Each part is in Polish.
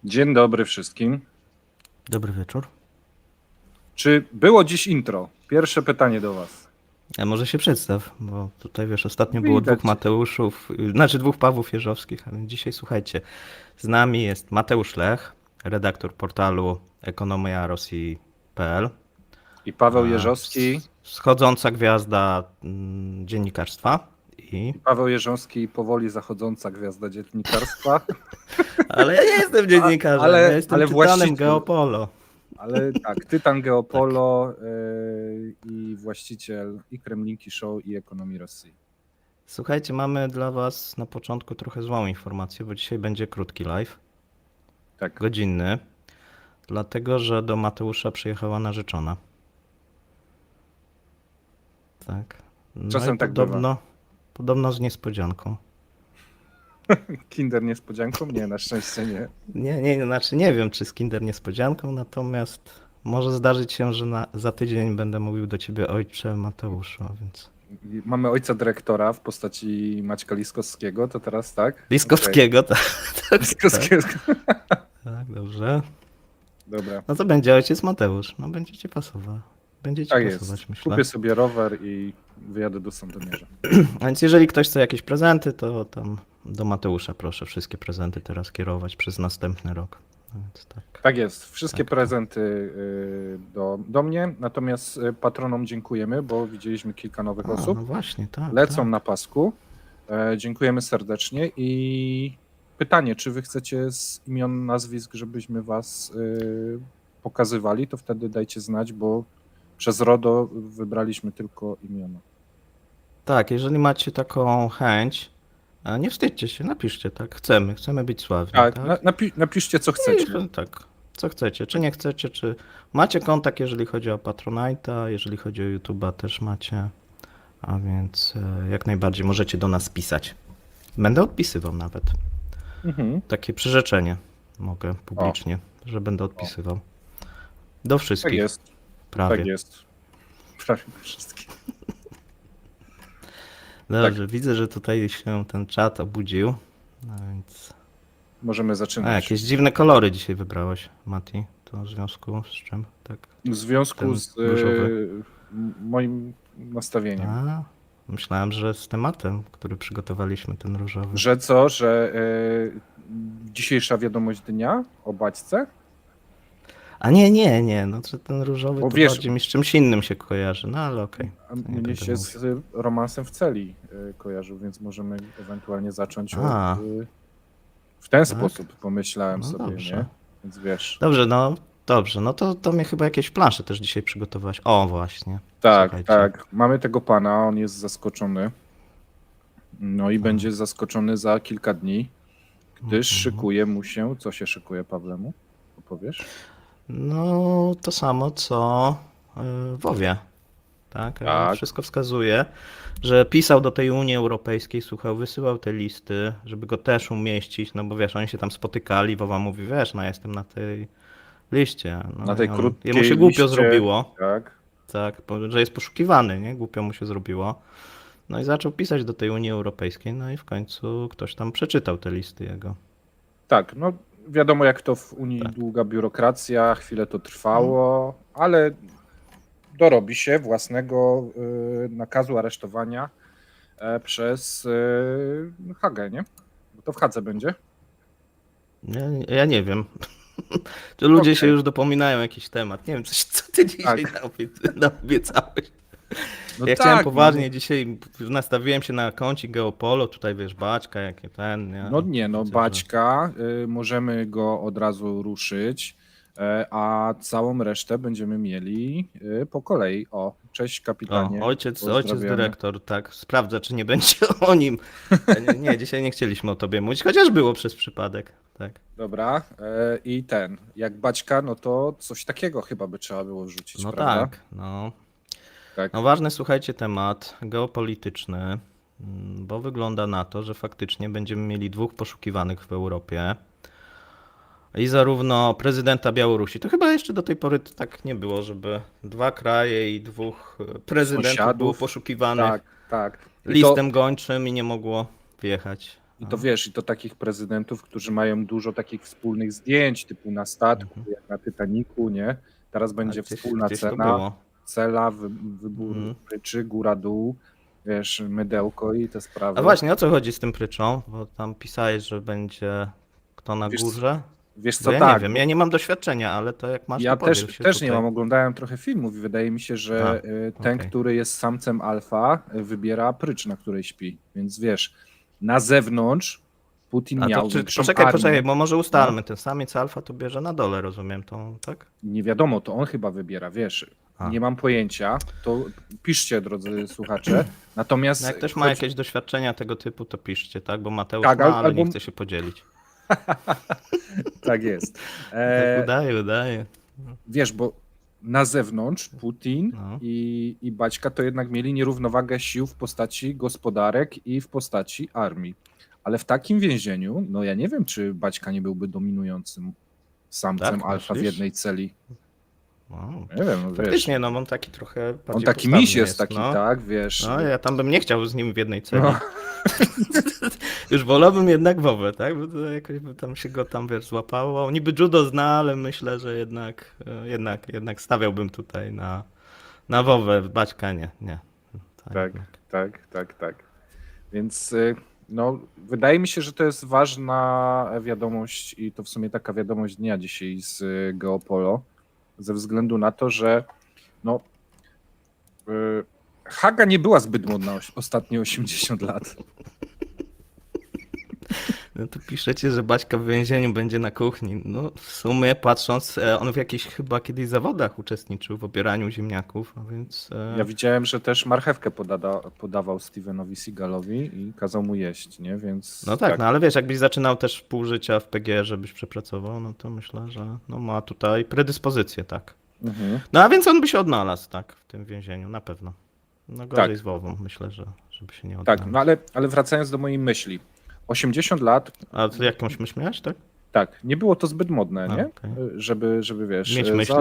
Dzień dobry wszystkim. Dobry wieczór. Czy było dziś intro? Pierwsze pytanie do was. A może się przedstaw, bo tutaj wiesz, ostatnio było Widać. dwóch Mateuszów, znaczy dwóch Pawłów Jeżowskich, ale dzisiaj słuchajcie, z nami jest Mateusz Lech, redaktor portalu ekonomiarosji.pl, I Paweł Jeżowski. wschodząca gwiazda dziennikarstwa i... Paweł Jeżowski, powoli zachodząca gwiazda dziennikarstwa. Ale ja nie jestem dziennikarzem, ale- ja jestem ale tytanem właściciel. Geopolo. Ale tak, Tytan Geopolo i właściciel i Kremlinki Show i Ekonomii Rosji. Słuchajcie, mamy dla was na początku trochę złą informację, bo dzisiaj będzie krótki live. Tak. Godzinny, dlatego że do Mateusza przyjechała narzeczona. Tak. No Czasem i tak podobno z niespodzianką. Kinder niespodzianką? Nie, na szczęście nie. Znaczy nie wiem, czy z Kinder niespodzianką, natomiast może zdarzyć się, że za tydzień będę mówił do ciebie ojcze Mateuszu, a więc... Mamy ojca dyrektora w postaci Maćka Liskowskiego, to teraz tak? Liskowskiego, tak. Okay. Liskowskiego. Tak, dobrze. Dobra. No to będzie ojciec Mateusz, no będziecie pasować. Będziecie Tak pasować, jest. myślę. Kupię sobie rower i wyjadę do Sandomierza. A więc jeżeli ktoś chce jakieś prezenty, to tam do Mateusza proszę wszystkie prezenty teraz kierować przez następny rok. No więc tak. Tak jest. Wszystkie Tak. prezenty do mnie, natomiast patronom dziękujemy, bo widzieliśmy kilka nowych osób. No właśnie, tak. Lecą tak. na pasku. Dziękujemy serdecznie i pytanie, czy wy chcecie z imion, nazwisk, żebyśmy was pokazywali, to wtedy dajcie znać, bo przez RODO wybraliśmy tylko imiona. Tak, jeżeli macie taką chęć, nie wstydźcie się, napiszcie, tak, chcemy być sławni. Tak, Tak, napiszcie co chcecie. Tak, co chcecie, czy nie chcecie, czy macie kontakt, jeżeli chodzi o Patronite'a, jeżeli chodzi o YouTube'a też macie, a więc jak najbardziej możecie do nas pisać. Będę odpisywał nawet. Mhm. Takie przyrzeczenie mogę publicznie, że będę odpisywał. Do wszystkich. Tak jest. Prawie. Tak jest. Prawie wszystkie. Dobrze, widzę, że tutaj się ten czat obudził. No więc... Możemy zaczynać. jakieś dziwne kolory dzisiaj wybrałeś, Mati. To w związku z czym? Tak. W związku Ten z różowy. moim nastawieniem. Myślałem, że z tematem, który przygotowaliśmy, ten różowy. Że co, że dzisiejsza wiadomość dnia o Baćce? A nie, no że ten różowy Bo to wiesz- bardziej mi z czymś innym się kojarzy, no ale okej. A nie mnie będę się mówił. z romansem w celi kojarzył, więc możemy ewentualnie zacząć w ten sposób, pomyślałem No sobie, dobrze. nie? Więc wiesz. Dobrze, no to mnie chyba jakieś plansze też dzisiaj przygotowałeś. O, właśnie. Tak, Słuchajcie. tak. Mamy tego pana, on jest zaskoczony. No i będzie zaskoczony za kilka dni, gdyż szykuje mu się. Co się szykuje Pawlemu? Opowiesz? No, to samo co Wowie. Tak, Tak. wszystko wskazuje, że pisał do tej Unii Europejskiej, słuchał, wysyłał te listy, żeby go też umieścić, no bo wiesz, oni się tam spotykali, Wowa mówi, wiesz, no ja jestem na tej liście. No, Na tej i krótkiej jemu się głupio liście, zrobiło, Tak. że jest poszukiwany, nie? Głupio mu się zrobiło. No i zaczął pisać do tej Unii Europejskiej, no i w końcu ktoś tam przeczytał te listy jego. Tak, no wiadomo jak to w Unii Tak. długa biurokracja, chwilę to trwało, ale dorobi się własnego nakazu aresztowania przez Hagę, nie? Bo to w Hadze będzie. Ja nie wiem. To ludzie Okej. się już dopominają jakiś temat. Nie wiem, co ty dzisiaj naobiecałeś. No Ja tak, chciałem poważnie dzisiaj, nastawiłem się na kącik Geopolo, tutaj wiesz, Baćka, jakie ten. Nie? No nie, no Widzę, że- Baćka, możemy go od razu ruszyć, a całą resztę będziemy mieli po kolei. O, cześć kapitanie. Ojciec Pozdrawiamy. dyrektor, tak, sprawdza, czy nie będzie o nim. Nie, dzisiaj nie chcieliśmy o tobie mówić, chociaż było przez przypadek. Tak. Dobra, i jak Baćka, no to coś takiego chyba by trzeba było wrzucić, No prawda? tak, no. Tak. No ważny, słuchajcie, temat geopolityczny, bo wygląda na to, że faktycznie będziemy mieli dwóch poszukiwanych w Europie. I zarówno prezydenta Białorusi, to chyba jeszcze do tej pory tak nie było, żeby dwa kraje i dwóch prezydentów Sąsiadów. było poszukiwanych Tak. I listem gończym i nie mogło wjechać I to wiesz, i to takich prezydentów, którzy mają dużo takich wspólnych zdjęć, typu na statku, jak na Titanicu, nie? Teraz będzie wspólna gdzieś to cena, było. cela, wybór pryczy, góra-dół, wiesz, mydełko i te sprawy. A właśnie, o co chodzi z tym pryczą? Bo tam pisałeś, że będzie kto na Wiesz, górze. Wiesz Bo co, ja tak. nie wiem, ja nie mam doświadczenia, ale to jak masz, Ja to podziel się też nie tutaj. mam, oglądałem trochę filmów i wydaje mi się, że ten, okej. który jest samcem alfa, wybiera prycz, na której śpi. Więc wiesz, na zewnątrz Putin A to miał większą poczekaj, armię. bo może ustalmy, ten samiec alfa to bierze na dole, rozumiem to, tak? Nie wiadomo, to on chyba wybiera, wiesz. A. Nie mam pojęcia, to piszcie, drodzy słuchacze. Natomiast No jak ktoś ma jakieś doświadczenia tego typu, to piszcie, tak? Bo Mateusz Tak, ma, ale albo- nie chce się podzielić. tak jest. Tak udaje. Wiesz, bo na zewnątrz Putin No. i Baćka to jednak mieli nierównowagę sił w postaci gospodarek i w postaci armii. Ale w takim więzieniu, no ja nie wiem, czy Baćka nie byłby dominującym samcem Tak, alfa w myślisz? jednej celi. Wow. Nie wiem, no wiesz. Faktycznie, no on taki trochę On bardziej taki postawny miś jest taki, no. tak, wiesz. No ja tam bym nie chciał z nim w jednej celi. No. Już wolałbym jednak Wowę, tak? Bo to jakoś by tam się go tam, wiesz, złapało. Niby judo zna, ale myślę, że jednak stawiałbym tutaj na Wowę, Baćka nie. Tak. Więc no, wydaje mi się, że to jest ważna wiadomość i to w sumie taka wiadomość dnia dzisiaj z Geopolo, ze względu na to, że no, Haga nie była zbyt modna ostatnie 80 lat. No tu piszecie, że Baćka w więzieniu będzie na kuchni. No w sumie patrząc, on w jakichś chyba kiedyś zawodach uczestniczył w obieraniu ziemniaków, a więc... Ja widziałem, że też marchewkę podawał Stevenowi Seagalowi i kazał mu jeść, nie? Więc No tak, no ale wiesz, jakbyś zaczynał też pół życia w PG, żebyś przepracował, no to myślę, że no ma tutaj predyspozycję, tak. Mhm. No a więc on by się odnalazł, tak, w tym więzieniu, na pewno. No gorzej Tak. z Wową, myślę, że żeby się nie Tak, odnalazł. no ale wracając do mojej myśli. 80 lat, A ty jakąś myśl miałeś, tak? tak, nie było to zbyt modne, A, nie? okej. Żeby wiesz... Mieć myśli?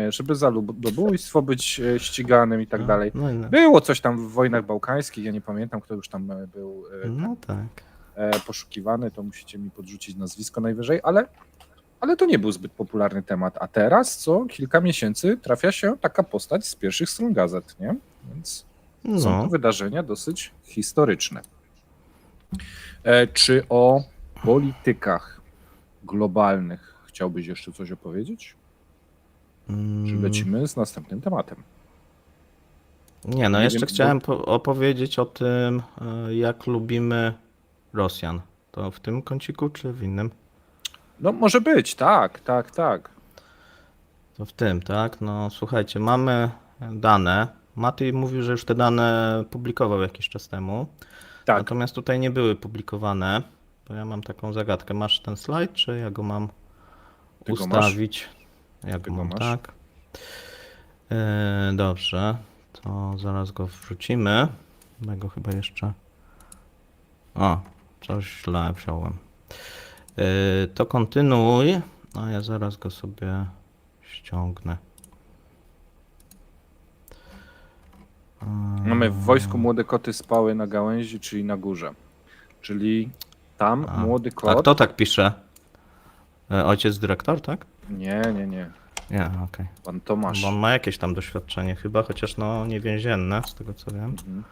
żeby za ludobójstwo być ściganym i tak No, dalej. no. Było coś tam w wojnach bałkańskich, ja nie pamiętam, kto już tam był No tak. poszukiwany, to musicie mi podrzucić nazwisko najwyżej, ale to nie był zbyt popularny temat. A teraz, co kilka miesięcy, trafia się taka postać z pierwszych stron gazet, nie? Więc są to No. wydarzenia dosyć historyczne. Czy o politykach globalnych chciałbyś jeszcze coś opowiedzieć? Czy lecimy z następnym tematem? Nie, no Nie jeszcze wiem, chciałem opowiedzieć o tym, jak lubimy Rosjan. To w tym kąciku, czy w innym? No może być, tak. To w tym, tak? No słuchajcie, mamy dane. Maty mówił, że już te dane publikował jakiś czas temu. Tak, Natomiast tutaj nie były publikowane. Bo ja mam taką zagadkę. Masz ten slajd, czy ja go mam Ty go ustawić? Ja Ty go go mam, masz. tak. Dobrze, to zaraz go wrzucimy. Ja go chyba jeszcze... O, coś źle wziąłem. To kontynuuj, a ja zaraz go sobie ściągnę. Mamy w wojsku młode koty spały na gałęzi, czyli na górze. Czyli tam młody A kot... kto tak pisze? Ojciec dyrektor, tak? Nie. Nie, okej. Pan Tomasz. Bo on ma jakieś tam doświadczenie chyba, chociaż no nie więzienne, z tego co wiem. Mhm.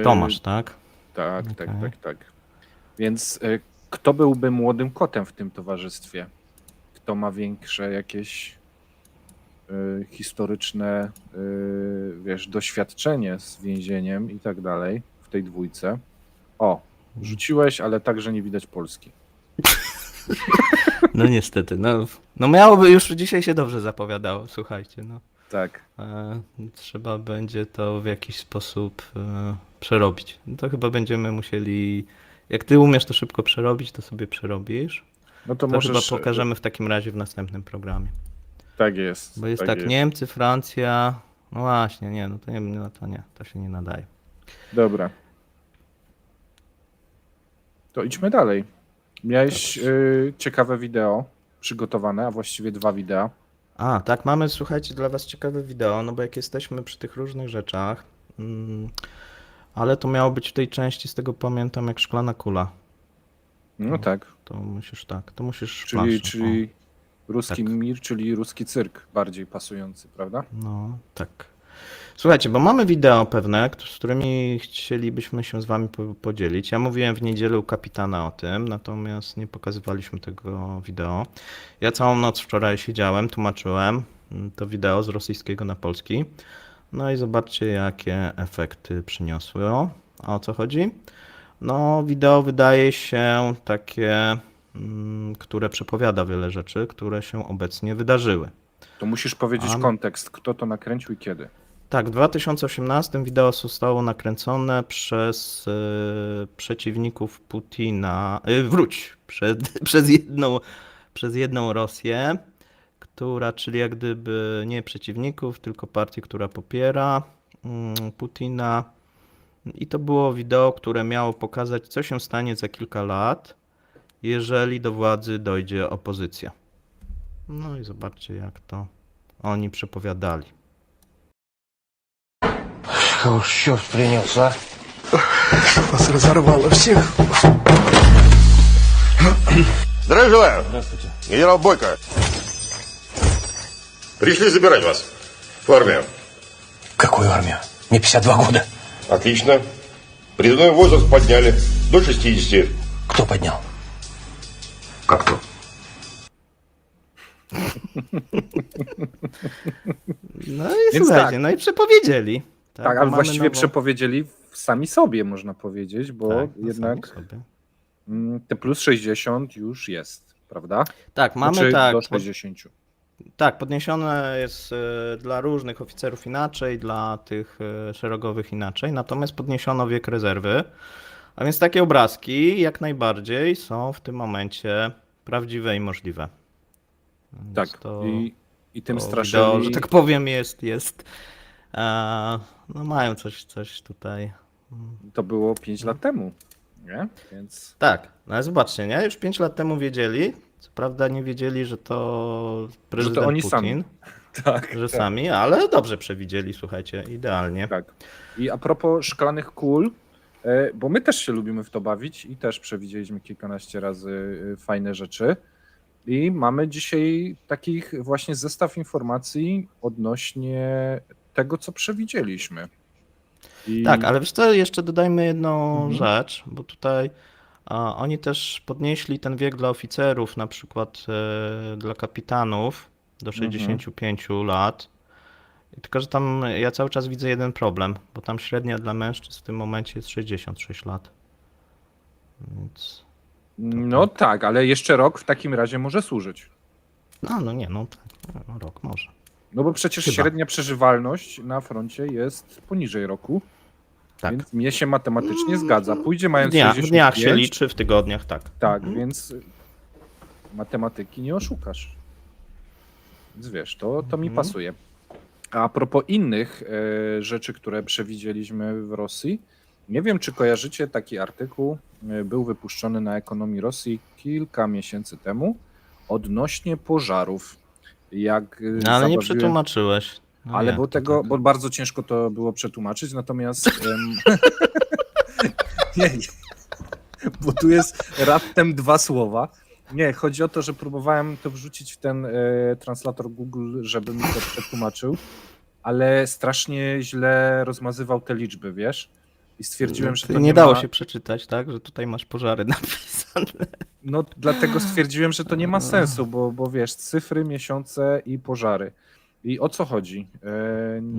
Tomasz, tak? Tak. Okej. Więc kto byłby młodym kotem w tym towarzystwie? Kto ma większe jakieś historyczne wiesz, doświadczenie z więzieniem i tak dalej w tej dwójce? O, rzuciłeś, ale także nie widać Polski. No niestety, no miałoby już dzisiaj się dobrze zapowiadało, słuchajcie, no. Tak. Trzeba będzie to w jakiś sposób przerobić. No to chyba będziemy musieli, jak ty umiesz to szybko przerobić, to sobie przerobisz. No to To możesz... chyba pokażemy w takim razie w następnym programie. Tak jest. Bo jest tak, Niemcy, Francja, no właśnie, nie, to się nie nadaje. Dobra. To idźmy dalej. Miałeś ciekawe wideo przygotowane, a właściwie 2 wideo. A, tak, mamy, słuchajcie, dla was ciekawe wideo, no bo jak jesteśmy przy tych różnych rzeczach, Ale to miało być w tej części, z tego pamiętam, jak szklana kula. No tak, To musisz czyli, planszę. czyli ruski tak. mir, czyli ruski cyrk bardziej pasujący, prawda? No, tak. Słuchajcie, bo mamy wideo pewne, z którymi chcielibyśmy się z wami podzielić. Ja mówiłem w niedzielę u kapitana o tym, natomiast nie pokazywaliśmy tego wideo. Ja całą noc wczoraj siedziałem, tłumaczyłem to wideo z rosyjskiego na polski. No i zobaczcie, jakie efekty przyniosło. A o co chodzi? No, wideo wydaje się takie, które przepowiada wiele rzeczy, które się obecnie wydarzyły. To musisz powiedzieć A- kontekst, kto to nakręcił i kiedy. Tak, w 2018 wideo zostało nakręcone przez przeciwników Putina. Przez jedną Rosję, która, czyli jak gdyby nie przeciwników, tylko partię, która popiera Putina. I to było wideo, które miało pokazać, co się stanie za kilka lat, jeżeli do władzy dojdzie opozycja. No i zobaczcie, jak to oni przepowiadali. Хрущев принес, а? Вас разорвало всех. Здравия желаю. Здравствуйте. Генерал Бойко. Пришли забирать вас в армию. Какую армию? Мне 52 года. Отлично. Призывной возраст подняли до 60. Кто поднял? Как кто? No i Więc słuchajcie, tak. no i przepowiedzieli. Tak, bo ale mamy właściwie nową- przepowiedzieli sami sobie, można powiedzieć, bo Tak, no jednak sami sobie. te plus 60 już jest, prawda? Tak, mamy Znaczy tak. do 60. Tak, podniesione jest dla różnych oficerów inaczej, dla tych szeregowych inaczej, natomiast podniesiono wiek rezerwy. A więc takie obrazki jak najbardziej są w tym momencie prawdziwe i możliwe. Więc Tak. To, I tym to straszyli. wideo, że tak powiem, jest. No mają coś tutaj. To było 5 lat temu, nie? Więc Tak, no ale zobaczcie, nie? Już 5 lat temu wiedzieli. Co prawda nie wiedzieli, że to prezydent oni Putin, sami. tak. że tak, sami, ale dobrze przewidzieli, słuchajcie, idealnie. tak. I a propos szklanych kul, bo my też się lubimy w to bawić i też przewidzieliśmy kilkanaście razy fajne rzeczy. I mamy dzisiaj takich właśnie zestaw informacji odnośnie tego, co przewidzieliśmy. I Tak, ale wiesz co, jeszcze dodajmy jedną Mhm. rzecz, bo tutaj oni też podnieśli ten wiek dla oficerów, na przykład dla kapitanów do 65 lat. Tylko, że tam ja cały czas widzę jeden problem, bo tam średnia dla mężczyzn w tym momencie jest 66 lat. Więc... No tak, ale jeszcze rok w takim razie może służyć. No nie, no tak, no, rok może. No bo przecież Chyba. średnia przeżywalność na froncie jest poniżej roku, Tak. więc mnie się matematycznie zgadza. Pójdzie mając W dniach 65, się liczy, w tygodniach tak. tak, więc matematyki nie oszukasz. Więc wiesz, to mi pasuje. A propos innych rzeczy, które przewidzieliśmy w Rosji, nie wiem, czy kojarzycie taki artykuł, był wypuszczony na Ekonomii Rosji kilka miesięcy temu, odnośnie pożarów. Jak No, ale nie zabawiłem- przetłumaczyłeś. No ale jak bo to tego, tak? bo bardzo ciężko to było przetłumaczyć, natomiast nie, bo tu jest raptem 2 słowa. Nie, chodzi o to, że próbowałem to wrzucić w ten translator Google, żeby mi to przetłumaczył, ale strasznie źle rozmazywał te liczby, wiesz? I stwierdziłem, że to nie dało ma... się przeczytać, tak? Że tutaj masz pożary napisane. No dlatego stwierdziłem, że to nie ma sensu, bo wiesz, cyfry, miesiące i pożary. I o co chodzi?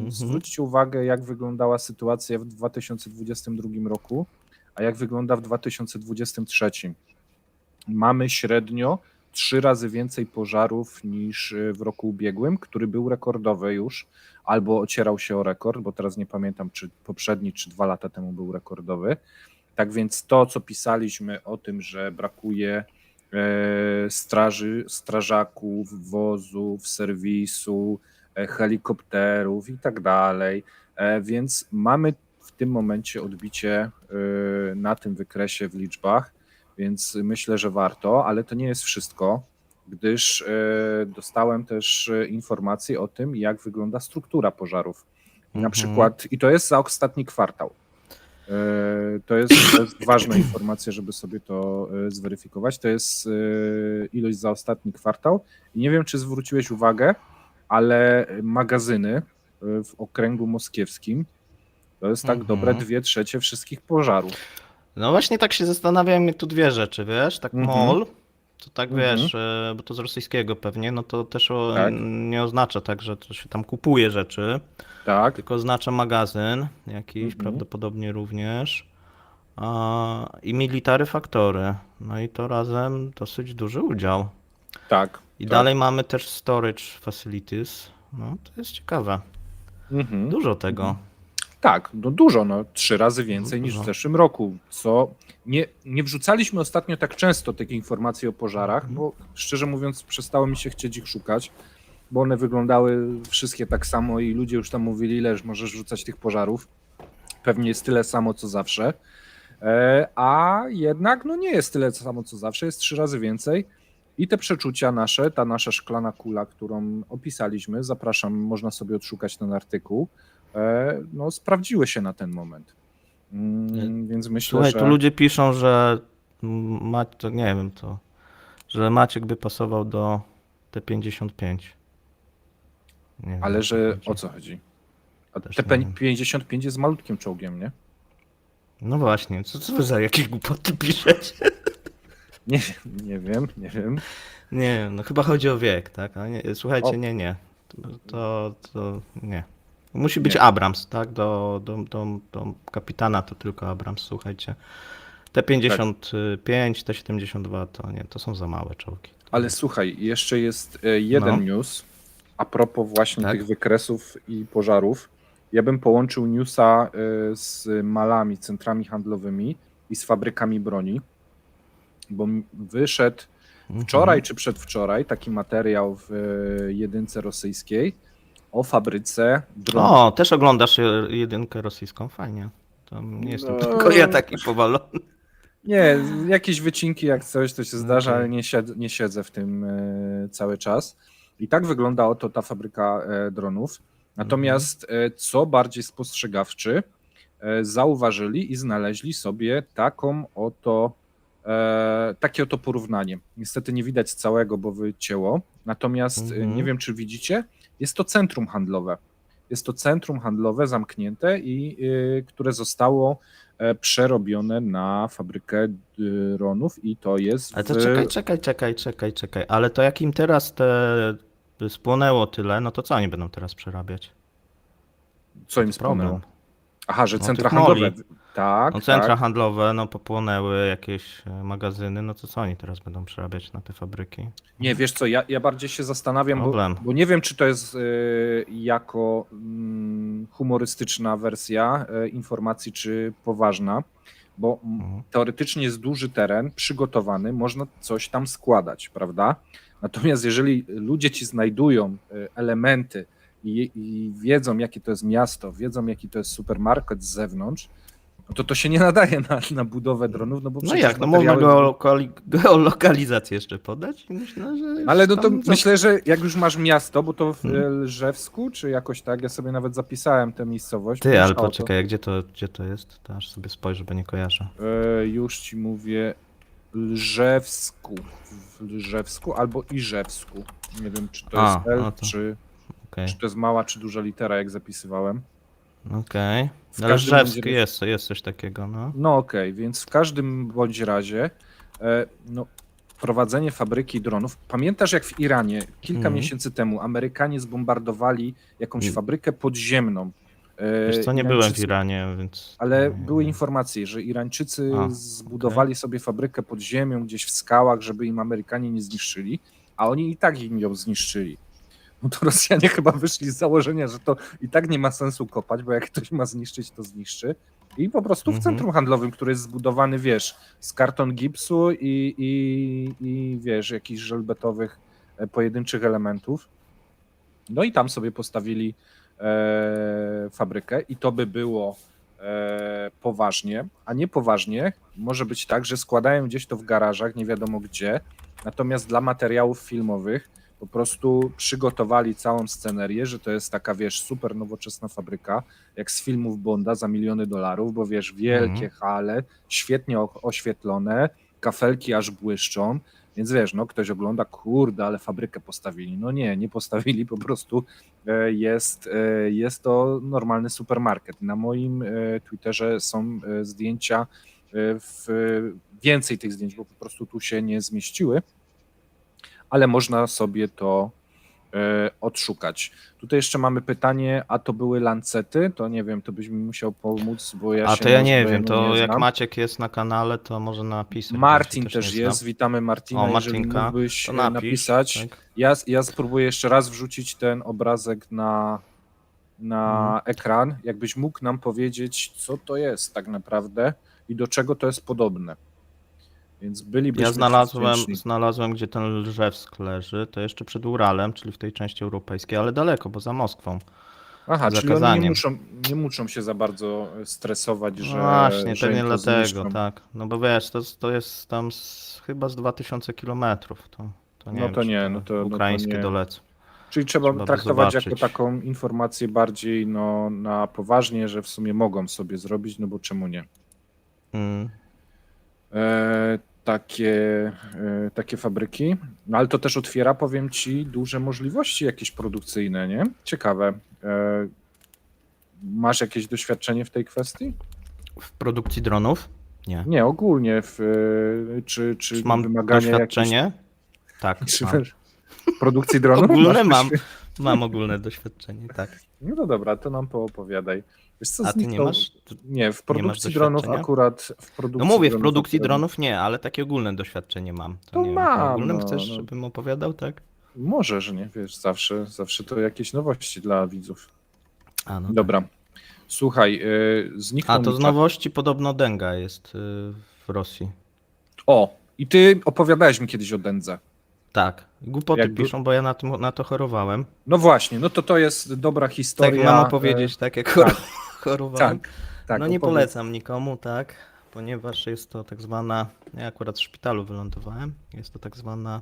Zwróćcie uwagę, jak wyglądała sytuacja w 2022 roku, a jak wygląda w 2023. Mamy średnio 3 razy więcej pożarów niż w roku ubiegłym, który był rekordowy już, albo ocierał się o rekord, bo teraz nie pamiętam, czy poprzedni, czy 2 lata temu był rekordowy. Tak więc to, co pisaliśmy o tym, że brakuje strażaków, wozów, serwisu, helikopterów i tak dalej, więc mamy w tym momencie odbicie na tym wykresie w liczbach, więc myślę, że warto, ale to nie jest wszystko, gdyż dostałem też informacje o tym, jak wygląda struktura pożarów. Na przykład, i to jest za ostatni kwartał. To jest ważna informacja, żeby sobie to zweryfikować. To jest ilość za ostatni kwartał. I nie wiem, czy zwróciłeś uwagę, ale magazyny w okręgu moskiewskim to jest tak dobre 2/3 wszystkich pożarów. No właśnie tak się zastanawiałem, mnie tu dwie rzeczy, wiesz, tak MOL, to tak Mhm. wiesz, bo to z rosyjskiego pewnie, no to też Tak. nie oznacza tak, że to się tam kupuje rzeczy, Tak. tylko oznacza magazyn jakiś, Mhm. prawdopodobnie również, i military faktory, no i to razem dosyć duży udział. Tak. I tak. dalej mamy też storage facilities, no to jest ciekawe, Mhm. dużo tego. Tak, no dużo, 3 razy więcej niż w Dużo. zeszłym roku, co nie wrzucaliśmy ostatnio tak często tych informacji o pożarach, bo szczerze mówiąc przestało mi się chcieć ich szukać, bo one wyglądały wszystkie tak samo i ludzie już tam mówili, ileż możesz rzucać tych pożarów, pewnie jest tyle samo co zawsze, a jednak no nie jest tyle samo co zawsze, jest 3 razy więcej i te przeczucia nasze, ta nasza szklana kula, którą opisaliśmy, zapraszam, można sobie odszukać ten artykuł, no, sprawdziły się na ten moment. Więc myślę, Słuchaj, że... tu ludzie piszą, że to nie wiem, że Maciek by pasował do T55. Nie wiem, Ale że chodzi. o co chodzi? A Też nie wiem. T55 jest malutkim czołgiem, nie? No właśnie, co wy za jakieś głupoty piszecie? Nie wiem. Nie, no chyba chodzi o wiek, tak? A nie, słuchajcie, O. nie. To nie. Musi być Nie. Abrams, tak? Do kapitana to tylko Abrams, słuchajcie. T55, T72 to nie, to są za małe czołgi. Ale słuchaj, jeszcze jest jeden No. news a propos właśnie Tak? tych wykresów i pożarów. Ja bym połączył newsa z malami, centrami handlowymi i z fabrykami broni, bo wyszedł wczoraj czy przedwczoraj taki materiał w jedynce rosyjskiej o fabryce dronów. O, też oglądasz jedynkę rosyjską, fajnie. To nie jestem tylko ja taki powalony. Nie, jakieś wycinki jak coś, to się zdarza, Okej. ale nie siedzę w tym cały czas. I tak wygląda oto ta fabryka dronów. Natomiast co bardziej spostrzegawczy, zauważyli i znaleźli sobie takie oto porównanie. Niestety nie widać całego, bo wycięło. Natomiast nie wiem, czy widzicie, jest to centrum handlowe. Jest to centrum handlowe zamknięte i które zostało przerobione na fabrykę dronów i to jest Ale to czekaj. Ale to jak im teraz spłonęło tyle, no to co oni będą teraz przerabiać? Co im Problem. spłonęło? Aha, że No, centra tych moli. handlowe. Tak, No centra tak. handlowe, no popłonęły jakieś magazyny, no to co oni teraz będą przerabiać na te fabryki? Nie, wiesz co, ja bardziej się zastanawiam, Problem. bo nie wiem, czy to jest jako humorystyczna wersja informacji, czy poważna, bo teoretycznie jest duży teren, przygotowany, można coś tam składać, prawda? Natomiast jeżeli ludzie ci znajdują elementy i wiedzą, jakie to jest miasto, wiedzą, jaki to jest supermarket z zewnątrz, no to się nie nadaje na budowę dronów, no bo No przecież jak, no można geolokalizację jeszcze podać? Myślę, że Ale no to tam myślę, że jak już masz miasto, bo to w Lżewsku, czy jakoś tak, ja sobie nawet zapisałem tę miejscowość. Ty, ale Musiało to. poczekaj, gdzie to jest? To aż sobie spojrzę, bo nie kojarzę. Już ci mówię, Lżewsku. W Lżewsku albo Iżewsku. Nie wiem, czy to jest L, no to- Okej, czy to jest mała, czy duża litera, jak zapisywałem. okej. W Ale każdym Rzewski bądź- jest coś takiego, no. No okej, więc w każdym bądź razie no, prowadzenie fabryki dronów. Pamiętasz, jak w Iranie kilka miesięcy temu Amerykanie zbombardowali jakąś fabrykę podziemną? Wiesz co, nie byłem w Irańczycy- Iranie, więc... Ale nie, były nie. informacje, że Irańczycy A, zbudowali sobie fabrykę pod ziemią, gdzieś w skałach, żeby im Amerykanie nie zniszczyli, a oni i tak im ją zniszczyli. No to Rosjanie chyba wyszli z założenia, że to i tak nie ma sensu kopać, bo jak ktoś ma zniszczyć, to zniszczy. I po prostu w centrum handlowym, który jest zbudowany, wiesz, z karton gipsu i wiesz, jakichś żelbetowych pojedynczych elementów. No i tam sobie postawili fabrykę i to by było poważnie, a nie poważnie może być tak, że składają gdzieś to w garażach, nie wiadomo gdzie, natomiast dla materiałów filmowych Po prostu przygotowali całą scenerię, że to jest taka, wiesz, super nowoczesna fabryka, jak z filmów Bonda za miliony dolarów, bo wiesz, wielkie hale, świetnie oświetlone, kafelki aż błyszczą, więc wiesz, no ktoś ogląda, kurde, ale fabrykę postawili. No nie postawili, po prostu jest to normalny supermarket. Na moim Twitterze są zdjęcia, więcej tych zdjęć, bo po prostu tu się nie zmieściły, ale można sobie to odszukać. Tutaj jeszcze mamy pytanie, a to były lancety? To nie wiem, to byś mi musiał pomóc, bo ja A się to ja na nie wiem, zbrojeniu to nie jak znam. Maciek jest na kanale, to może napisać. bo ja Martin się też nie jest, znam. witamy Martina, O, jeżeli Martinka, mógłbyś to napisz, napisać. tak. Ja spróbuję jeszcze raz wrzucić ten obrazek na ekran, jakbyś mógł nam powiedzieć, co to jest tak naprawdę i do czego to jest podobne. Więc bylibyśmy Ja wdzięczni. znalazłem, gdzie ten Lżewsk leży, to jeszcze przed Uralem, czyli w tej części europejskiej, ale daleko, bo za Moskwą. Aha, czyli oni zakazaniem. nie muszą się za bardzo stresować, No że, właśnie, że pewnie im to dlatego, zniszczą. tak. No bo wiesz, to jest tam chyba z 2000 kilometrów, to nie No wiem, to czy nie, no to ukraińskie nie. dolecą. Czyli trzeba Trzeba by traktować jako zobaczyć. taką informację bardziej na poważnie, że w sumie mogą sobie zrobić, no bo czemu nie? Mm. Takie fabryki, no ale to też otwiera, powiem ci, duże możliwości jakieś produkcyjne, nie? Ciekawe. Masz jakieś doświadczenie w tej kwestii? W produkcji dronów? Nie. Nie, ogólnie czy Mam wymagania doświadczenie? Tak, jakieś... Czy mam. w produkcji dronów? Ogólne masz mam ogólne doświadczenie, tak. No to dobra, to nam poopowiadaj. Wiesz co, A ty nie masz? Nie, w produkcji masz dronów doświadczenia? akurat... W produkcji No mówię, w dronów produkcji akurat- dronów nie, ale takie ogólne doświadczenie mam. To nie wiem, mam, o ogólnym no, chcesz, no. żebym opowiadał, tak? Możesz, nie wiesz, zawsze to jakieś nowości dla widzów. A, no Dobra. Słuchaj, zniknął A to mi z czat. nowości podobno denga jest w Rosji. O, i ty opowiadałeś mi kiedyś o Dendze. Tak, głupoty Jakby- piszą, bo ja na to chorowałem. No właśnie, no to jest dobra historia. Tak mam opowiedzieć, tak jak chorowałem. Tak, No nie opowiedz. polecam nikomu, tak, ponieważ jest to tak zwana, ja akurat w szpitalu wylądowałem, jest to tak zwana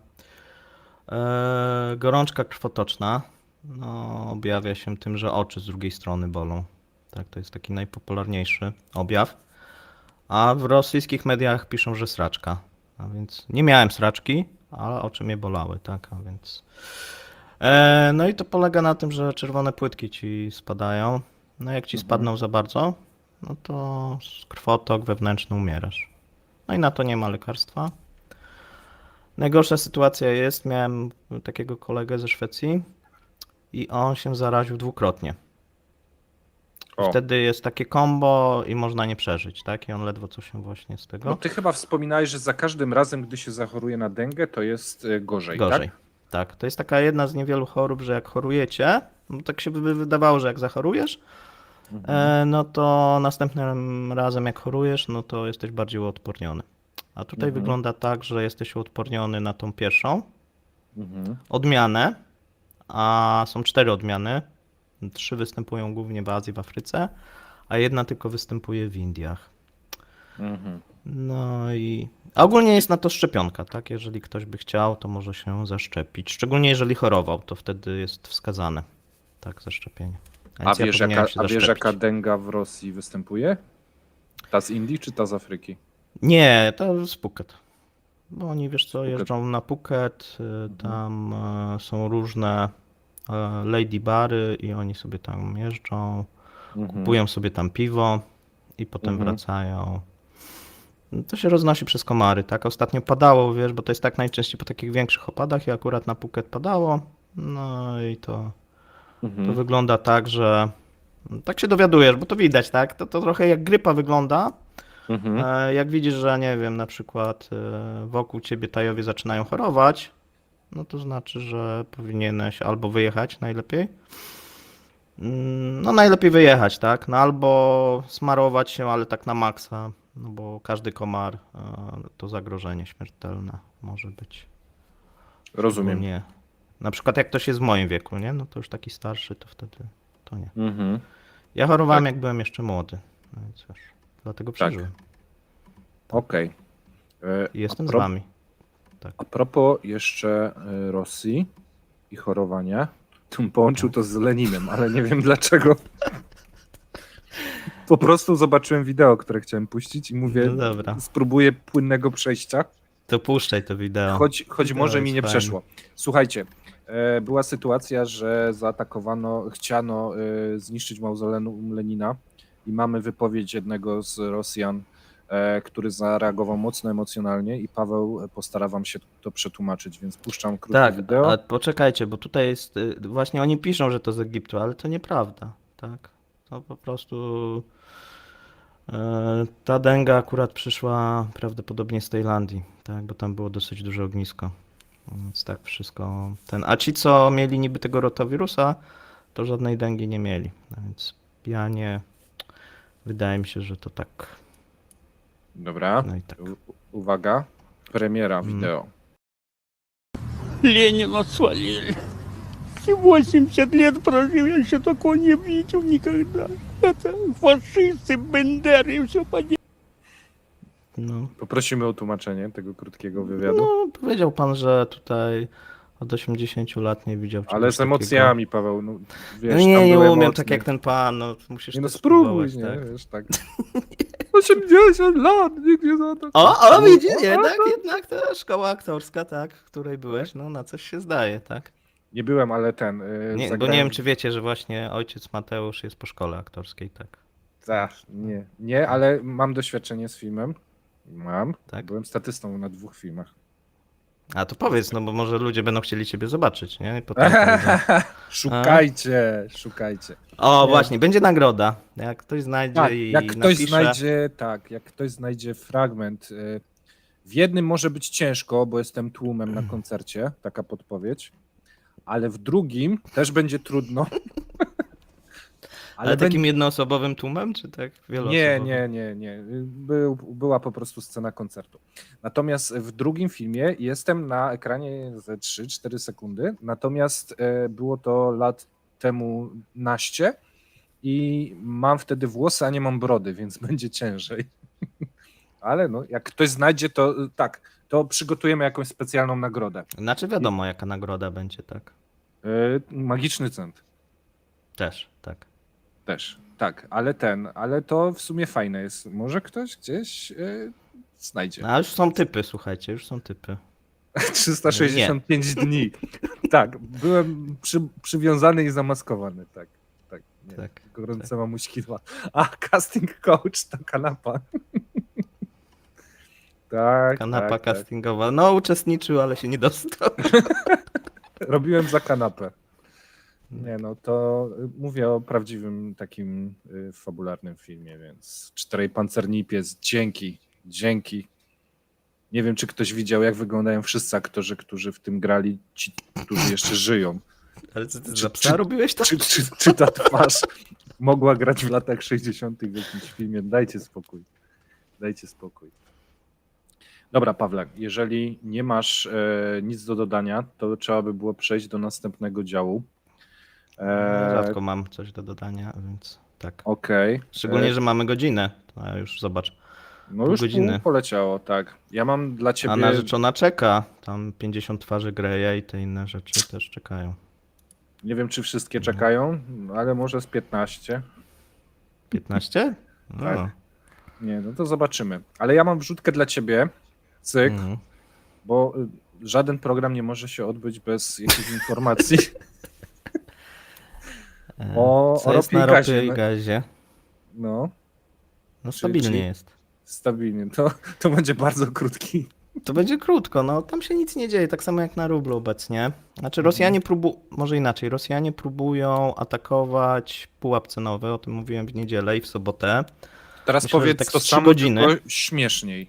gorączka krwotoczna. No, objawia się tym, że oczy z drugiej strony bolą. Tak, to jest taki najpopularniejszy objaw. A w rosyjskich mediach piszą, że sraczka. A więc nie miałem sraczki, ale oczy mnie bolały, tak, a więc... No i to polega na tym, że czerwone płytki ci spadają. No jak ci spadną za bardzo, no to krwotok wewnętrzny, umierasz. No i na to nie ma lekarstwa. Najgorsza sytuacja jest, miałem takiego kolegę ze Szwecji i on się zaraził dwukrotnie. O. Wtedy jest takie combo i można nie przeżyć, tak? I on ledwo co się właśnie z tego... No ty chyba wspominałeś, że za każdym razem, gdy się zachoruje na dengę, to jest gorzej, Gorzej. tak? Tak, to jest taka jedna z niewielu chorób, że jak chorujecie, no tak się by wydawało, że jak zachorujesz, no to następnym razem jak chorujesz, no to jesteś bardziej uodporniony. A tutaj wygląda tak, że jesteś uodporniony na tą pierwszą odmianę, a są 4 odmiany. 3 występują głównie w Azji, w Afryce, a jedna tylko występuje w Indiach. No i a ogólnie jest na to szczepionka, tak? Jeżeli ktoś by chciał, to może się zaszczepić. Szczególnie jeżeli chorował, to wtedy jest wskazane, tak, zaszczepienie. A Więc ja wiesz, powinienem jaka, się a wiesz, zaszczepić. jaka denga w Rosji występuje? Ta z Indii czy ta z Afryki? Nie, to jest Phuket. Bo oni, wiesz co, Phuket. jeżdżą na Phuket, tam są różne lady bary i oni sobie tam jeżdżą, kupują sobie tam piwo i potem wracają. To się roznosi przez komary, tak? Ostatnio padało, wiesz, bo to jest tak najczęściej po takich większych opadach i akurat na Phuket padało. No i to wygląda tak, że tak się dowiadujesz, bo to widać, tak? To trochę jak grypa wygląda. Jak widzisz, że nie wiem, na przykład wokół ciebie tajowie zaczynają chorować, no to znaczy, że powinieneś albo wyjechać najlepiej. No najlepiej wyjechać, tak? No albo smarować się, ale tak na maksa, no bo każdy komar to zagrożenie śmiertelne może być. Rozumiem. Nie. Na przykład jak ktoś jest w moim wieku, nie? No to już taki starszy, to wtedy to nie. Ja chorowałem jak byłem jeszcze młody, no więc wiesz, dlatego przeżyłem. Okej. I jestem A z pro- wami. A propos jeszcze Rosji, i chorowania. Połączył to z Leninem, ale nie wiem dlaczego. Po prostu zobaczyłem wideo, które chciałem puścić i mówię, No dobra. spróbuję płynnego przejścia, To puszczaj to wideo. choć Wideo może mi jest nie fajne. przeszło. Słuchajcie, była sytuacja, że chciano zniszczyć mauzoleum Lenina i mamy wypowiedź jednego z Rosjan, który zareagował mocno emocjonalnie i Paweł postara wam się to przetłumaczyć, więc puszczam krótkie Tak, wideo. a poczekajcie, bo tutaj jest, właśnie oni piszą, że to z Egiptu, ale to nieprawda, tak? To po prostu ta denga akurat przyszła prawdopodobnie z Tajlandii, tak? Bo tam było dosyć duże ognisko. Więc tak wszystko A ci, co mieli niby tego rotawirusa, to żadnej dengi nie mieli. A więc pijanie, wydaje mi się, że to tak. Dobra, No i tak. uwaga, premiera wideo. Ленина свалили. И 80 лет прожил, я еще такого не видел никогда. Это фашисты, бендеры и все поделали. No. Poprosimy o tłumaczenie tego krótkiego wywiadu. No, powiedział pan, że tutaj od 80 lat nie widział czegoś Ale z takiego. emocjami, Paweł. No, wiesz, No tam nie były umiem emocje. tak jak ten pan, no musisz Nie no też spróbuj, spróbować, nie? tak. Wiesz, tak. 80 lat, nikt nie za to. O, widzisz, jednak to szkoła aktorska, tak, w której byłeś, no na coś się zdaje, tak? Nie byłem, ale Nie, bo nie wiem, czy wiecie, że właśnie ojciec Mateusz jest po szkole aktorskiej, tak. Nie, ale mam doświadczenie z filmem. Tak? Byłem statystą na 2 filmach. A to powiedz, no bo może ludzie będą chcieli ciebie zobaczyć, nie? I potem powiedzą, Szukajcie. o, Nie. właśnie, będzie nagroda. Jak ktoś znajdzie Tak, i jak ktoś napisze... jak ktoś znajdzie fragment. W jednym może być ciężko, bo jestem tłumem na koncercie, taka podpowiedź, ale w drugim też będzie trudno. Ale takim jednoosobowym tłumem, czy tak wieloosobowym? Nie. Była po prostu scena koncertu. Natomiast w drugim filmie jestem na ekranie ze 3-4 sekundy, natomiast było to lat temu naście i mam wtedy włosy, a nie mam brody, więc będzie ciężej. Ale no, jak ktoś znajdzie, to tak, to przygotujemy jakąś specjalną nagrodę. Znaczy wiadomo, jaka nagroda będzie, tak? Magiczny cent. Też, tak. Też, tak, ale to w sumie fajne jest. Może ktoś gdzieś znajdzie. No, a już są typy, słuchajcie, już są typy. 365 dni. Tak, byłem przywiązany i zamaskowany, tak. Nie, Tak, gorące mamuśki 2. A, casting coach to kanapa. Tak, Kanapa tak. castingowa. No, uczestniczył, ale się nie dostał. Robiłem za kanapę. Nie no, to mówię o prawdziwym takim fabularnym filmie, więc 4 pancerni pies, dzięki. Nie wiem, czy ktoś widział, jak wyglądają wszyscy aktorzy, którzy w tym grali, ci, którzy jeszcze żyją. Ale co ty za psa robiłeś to? Czy ta twarz mogła grać w latach 60. w jakimś filmie? Dajcie spokój. Dobra, Pawle, jeżeli nie masz nic do dodania, to trzeba by było przejść do następnego działu. Rzadko mam coś do dodania, więc tak. Okej. Szczególnie, że mamy godzinę. A już zobacz. No już godziny. pół poleciało, tak. Ja mam dla ciebie... A narzeczona czeka. Tam 50 twarzy Greya i te inne rzeczy też czekają. Nie wiem, czy wszystkie czekają, ale może z 15. 15? No. Tak. Nie, no to zobaczymy. Ale ja mam wrzutkę dla ciebie, cyk, Mhm. bo żaden program nie może się odbyć bez jakiejś informacji. O Co jest ropie na i gazie, ropie i no. gazie? No, No stabilnie czyli- jest. stabilnie. To będzie bardzo krótki. To będzie krótko, no tam się nic nie dzieje, tak samo jak na rublu obecnie. Znaczy Mhm. Rosjanie może inaczej, Rosjanie próbują atakować pułap cenowy, o tym mówiłem w niedzielę i w sobotę. Teraz Myślę, że powiedz tak z to 3 samo, godziny. tylko śmieszniej.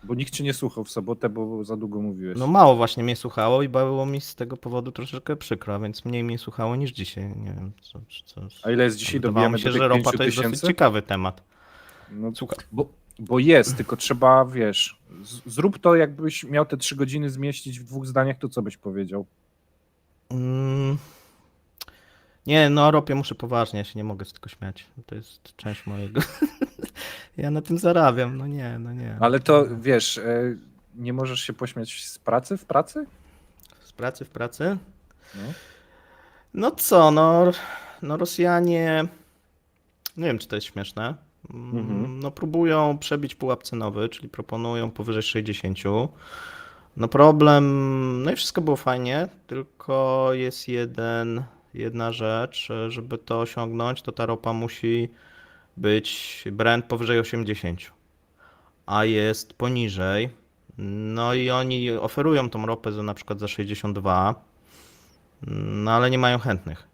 Bo nikt cię nie słuchał w sobotę, bo za długo mówiłeś. No mało właśnie mnie słuchało i było mi z tego powodu troszeczkę przykro, więc mniej mnie słuchało niż dzisiaj. Nie wiem, co. A ile jest dzisiaj? Wydawało Dobijamy mi się, do że tych ropa 5 to jest dosyć tysięcy? ciekawy temat. No, bo jest, tylko trzeba, wiesz, zrób to, jakbyś miał te 3 godziny zmieścić w 2 zdaniach, to co byś powiedział? Nie, no o ropie muszę poważnie, ja się nie mogę z tego śmiać. To jest część mojego... Ja na tym zarabiam, no nie. Ale to, wiesz, nie możesz się pośmiać z pracy w pracy? Z pracy w pracy? No. No co, no Rosjanie, nie wiem czy to jest śmieszne, no próbują przebić pułap cenowy, czyli proponują powyżej 60. No problem, no i wszystko było fajnie, tylko jest jedna rzecz, żeby to osiągnąć, to ta ropa musi być Brent powyżej 80, a jest poniżej. No i oni oferują tą ropę na przykład za 62, no ale nie mają chętnych.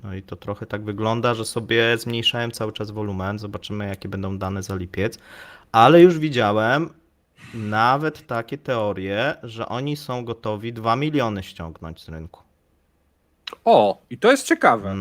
No i to trochę tak wygląda, że sobie zmniejszałem cały czas wolumen. Zobaczymy, jakie będą dane za lipiec. Ale już widziałem nawet takie teorie, że oni są gotowi 2 miliony ściągnąć z rynku. O, i to jest ciekawe.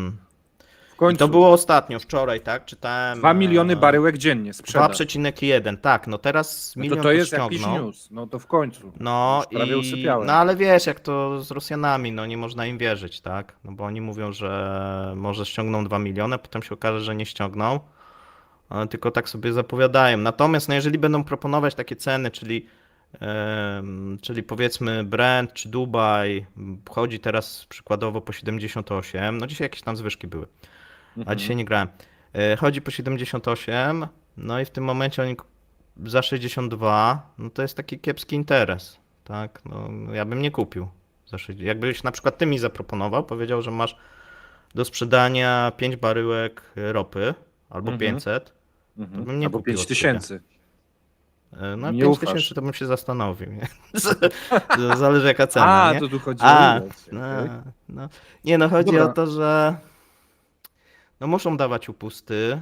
W I końcu to było ostatnio, wczoraj, tak? Czytałem. 2 miliony baryłek dziennie sprzedaż. 2,1, tak. No teraz No milion to jest ściągnął. jakiś news. No to w końcu. No Już prawie usypiałem. no ale wiesz, jak to z Rosjanami, no nie można im wierzyć, tak? No bo oni mówią, że może ściągną 2 miliony, potem się okaże, że nie ściągną, tylko tak sobie zapowiadają. Natomiast no jeżeli będą proponować takie ceny, czyli powiedzmy Brent czy Dubaj chodzi teraz przykładowo po 78, no dzisiaj jakieś tam zwyżki były, a dzisiaj nie grałem. Chodzi po 78, no i w tym momencie oni za 62, no to jest taki kiepski interes, tak? No, ja bym nie kupił. Jakbyś na przykład ty mi zaproponował, powiedział, że masz do sprzedania 5 baryłek ropy albo 500, to bym nie Albo kupił 5 od ciebie. tysięcy. No Nie 5 ufasz. tysięcy to bym się zastanowił. Nie? Zależy jaka cena, A, nie? to tu chodzi o ilość. no, okej. no. Nie no, chodzi Dobra. o to, że no muszą dawać upusty,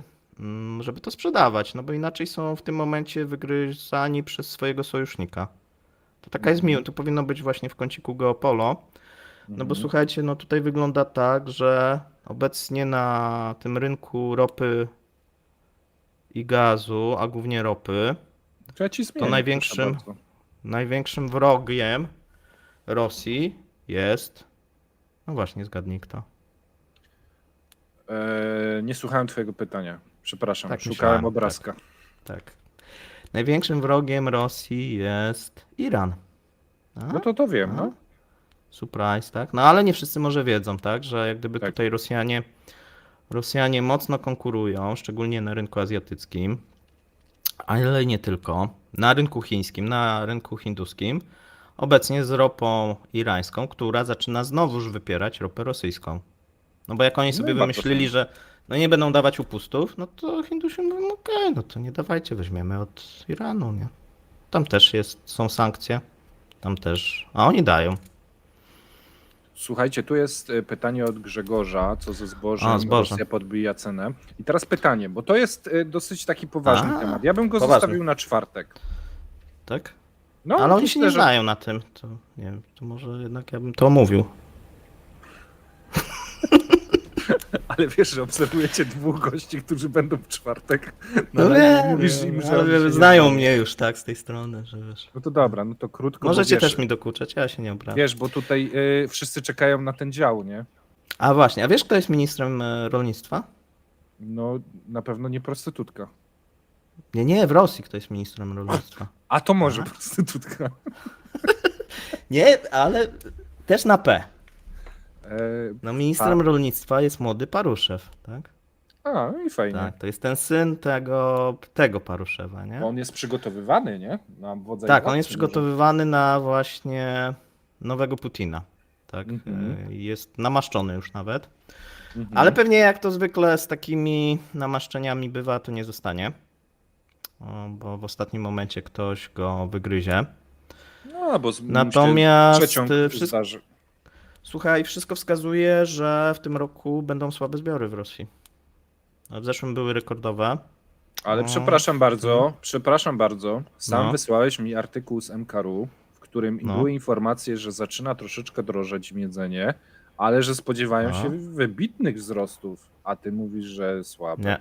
żeby to sprzedawać, no bo inaczej są w tym momencie wygryzani przez swojego sojusznika. To taka jest miła, to powinno być właśnie w kąciku Geopolo, no bo słuchajcie, no tutaj wygląda tak, że obecnie na tym rynku ropy i gazu, a głównie ropy, To ja ci zmienię, największym- proszę bardzo. największym wrogiem Rosji jest, no właśnie, zgadnij kto. Nie słuchałem twojego pytania. Przepraszam, Tak szukałem myślałem, obrazka. Tak. Największym wrogiem Rosji jest Iran. A? No to wiem, no. Surprise, tak? No ale nie wszyscy może wiedzą, tak? Że jak gdyby Tak. tutaj Rosjanie mocno konkurują, szczególnie na rynku azjatyckim, ale nie tylko. Na rynku chińskim, na rynku hinduskim, obecnie z ropą irańską, która zaczyna znowuż wypierać ropę rosyjską. No bo jak oni sobie bardzo wymyślili, fajnie. że no nie będą dawać upustów, no to Hindusi mówią, okej, no to nie dawajcie, weźmiemy od Iranu, nie? Tam też są sankcje, tam też, a oni dają. Słuchajcie, tu jest pytanie od Grzegorza, co ze zbożem A, zboże. Rosja podbija cenę. I teraz pytanie, bo to jest dosyć taki poważny A, temat. Ja bym go poważny. zostawił na czwartek. Tak? No, Ale oni się nie myślę, że- znają na tym, to nie wiem, to może jednak ja bym to omówił. Ale wiesz, że obserwujecie dwóch gości, którzy będą w czwartek. No live i wiem, mówisz im, że ale oni się nie znają znają. mnie już tak z tej strony, że wiesz. No to dobra, no to krótko. Możecie bo wiesz, też mi dokuczać, ja się nie obrażam. Wiesz, bo tutaj wszyscy czekają na ten dział, nie? A właśnie, a wiesz kto jest ministrem rolnictwa? No na pewno nie prostytutka. Nie, w Rosji kto jest ministrem rolnictwa. A to może prostytutka. Nie, ale też na P. E, No ministrem rolnictwa jest młody Paruszew, tak? a, no i fajnie. Tak, to jest ten syn tego Paruszewa, nie? On jest przygotowywany, nie? Na wodza Tak, on inwazji jest może. przygotowywany na właśnie nowego Putina. Tak, jest namaszczony już nawet. Ale pewnie jak to zwykle z takimi namaszczeniami bywa, to nie zostanie. Bo w ostatnim momencie ktoś go wygryzie. No, bo Natomiast przeciąg wszystko, zdarzy. słuchaj, wszystko wskazuje, że w tym roku będą słabe zbiory w Rosji. A w zeszłym były rekordowe. Ale No. przepraszam bardzo. Sam No. wysłałeś mi artykuł z MKR-u, w którym No. były informacje, że zaczyna troszeczkę drożeć jedzenie, ale że spodziewają No. się wybitnych wzrostów. A ty mówisz, że słabe. Nie.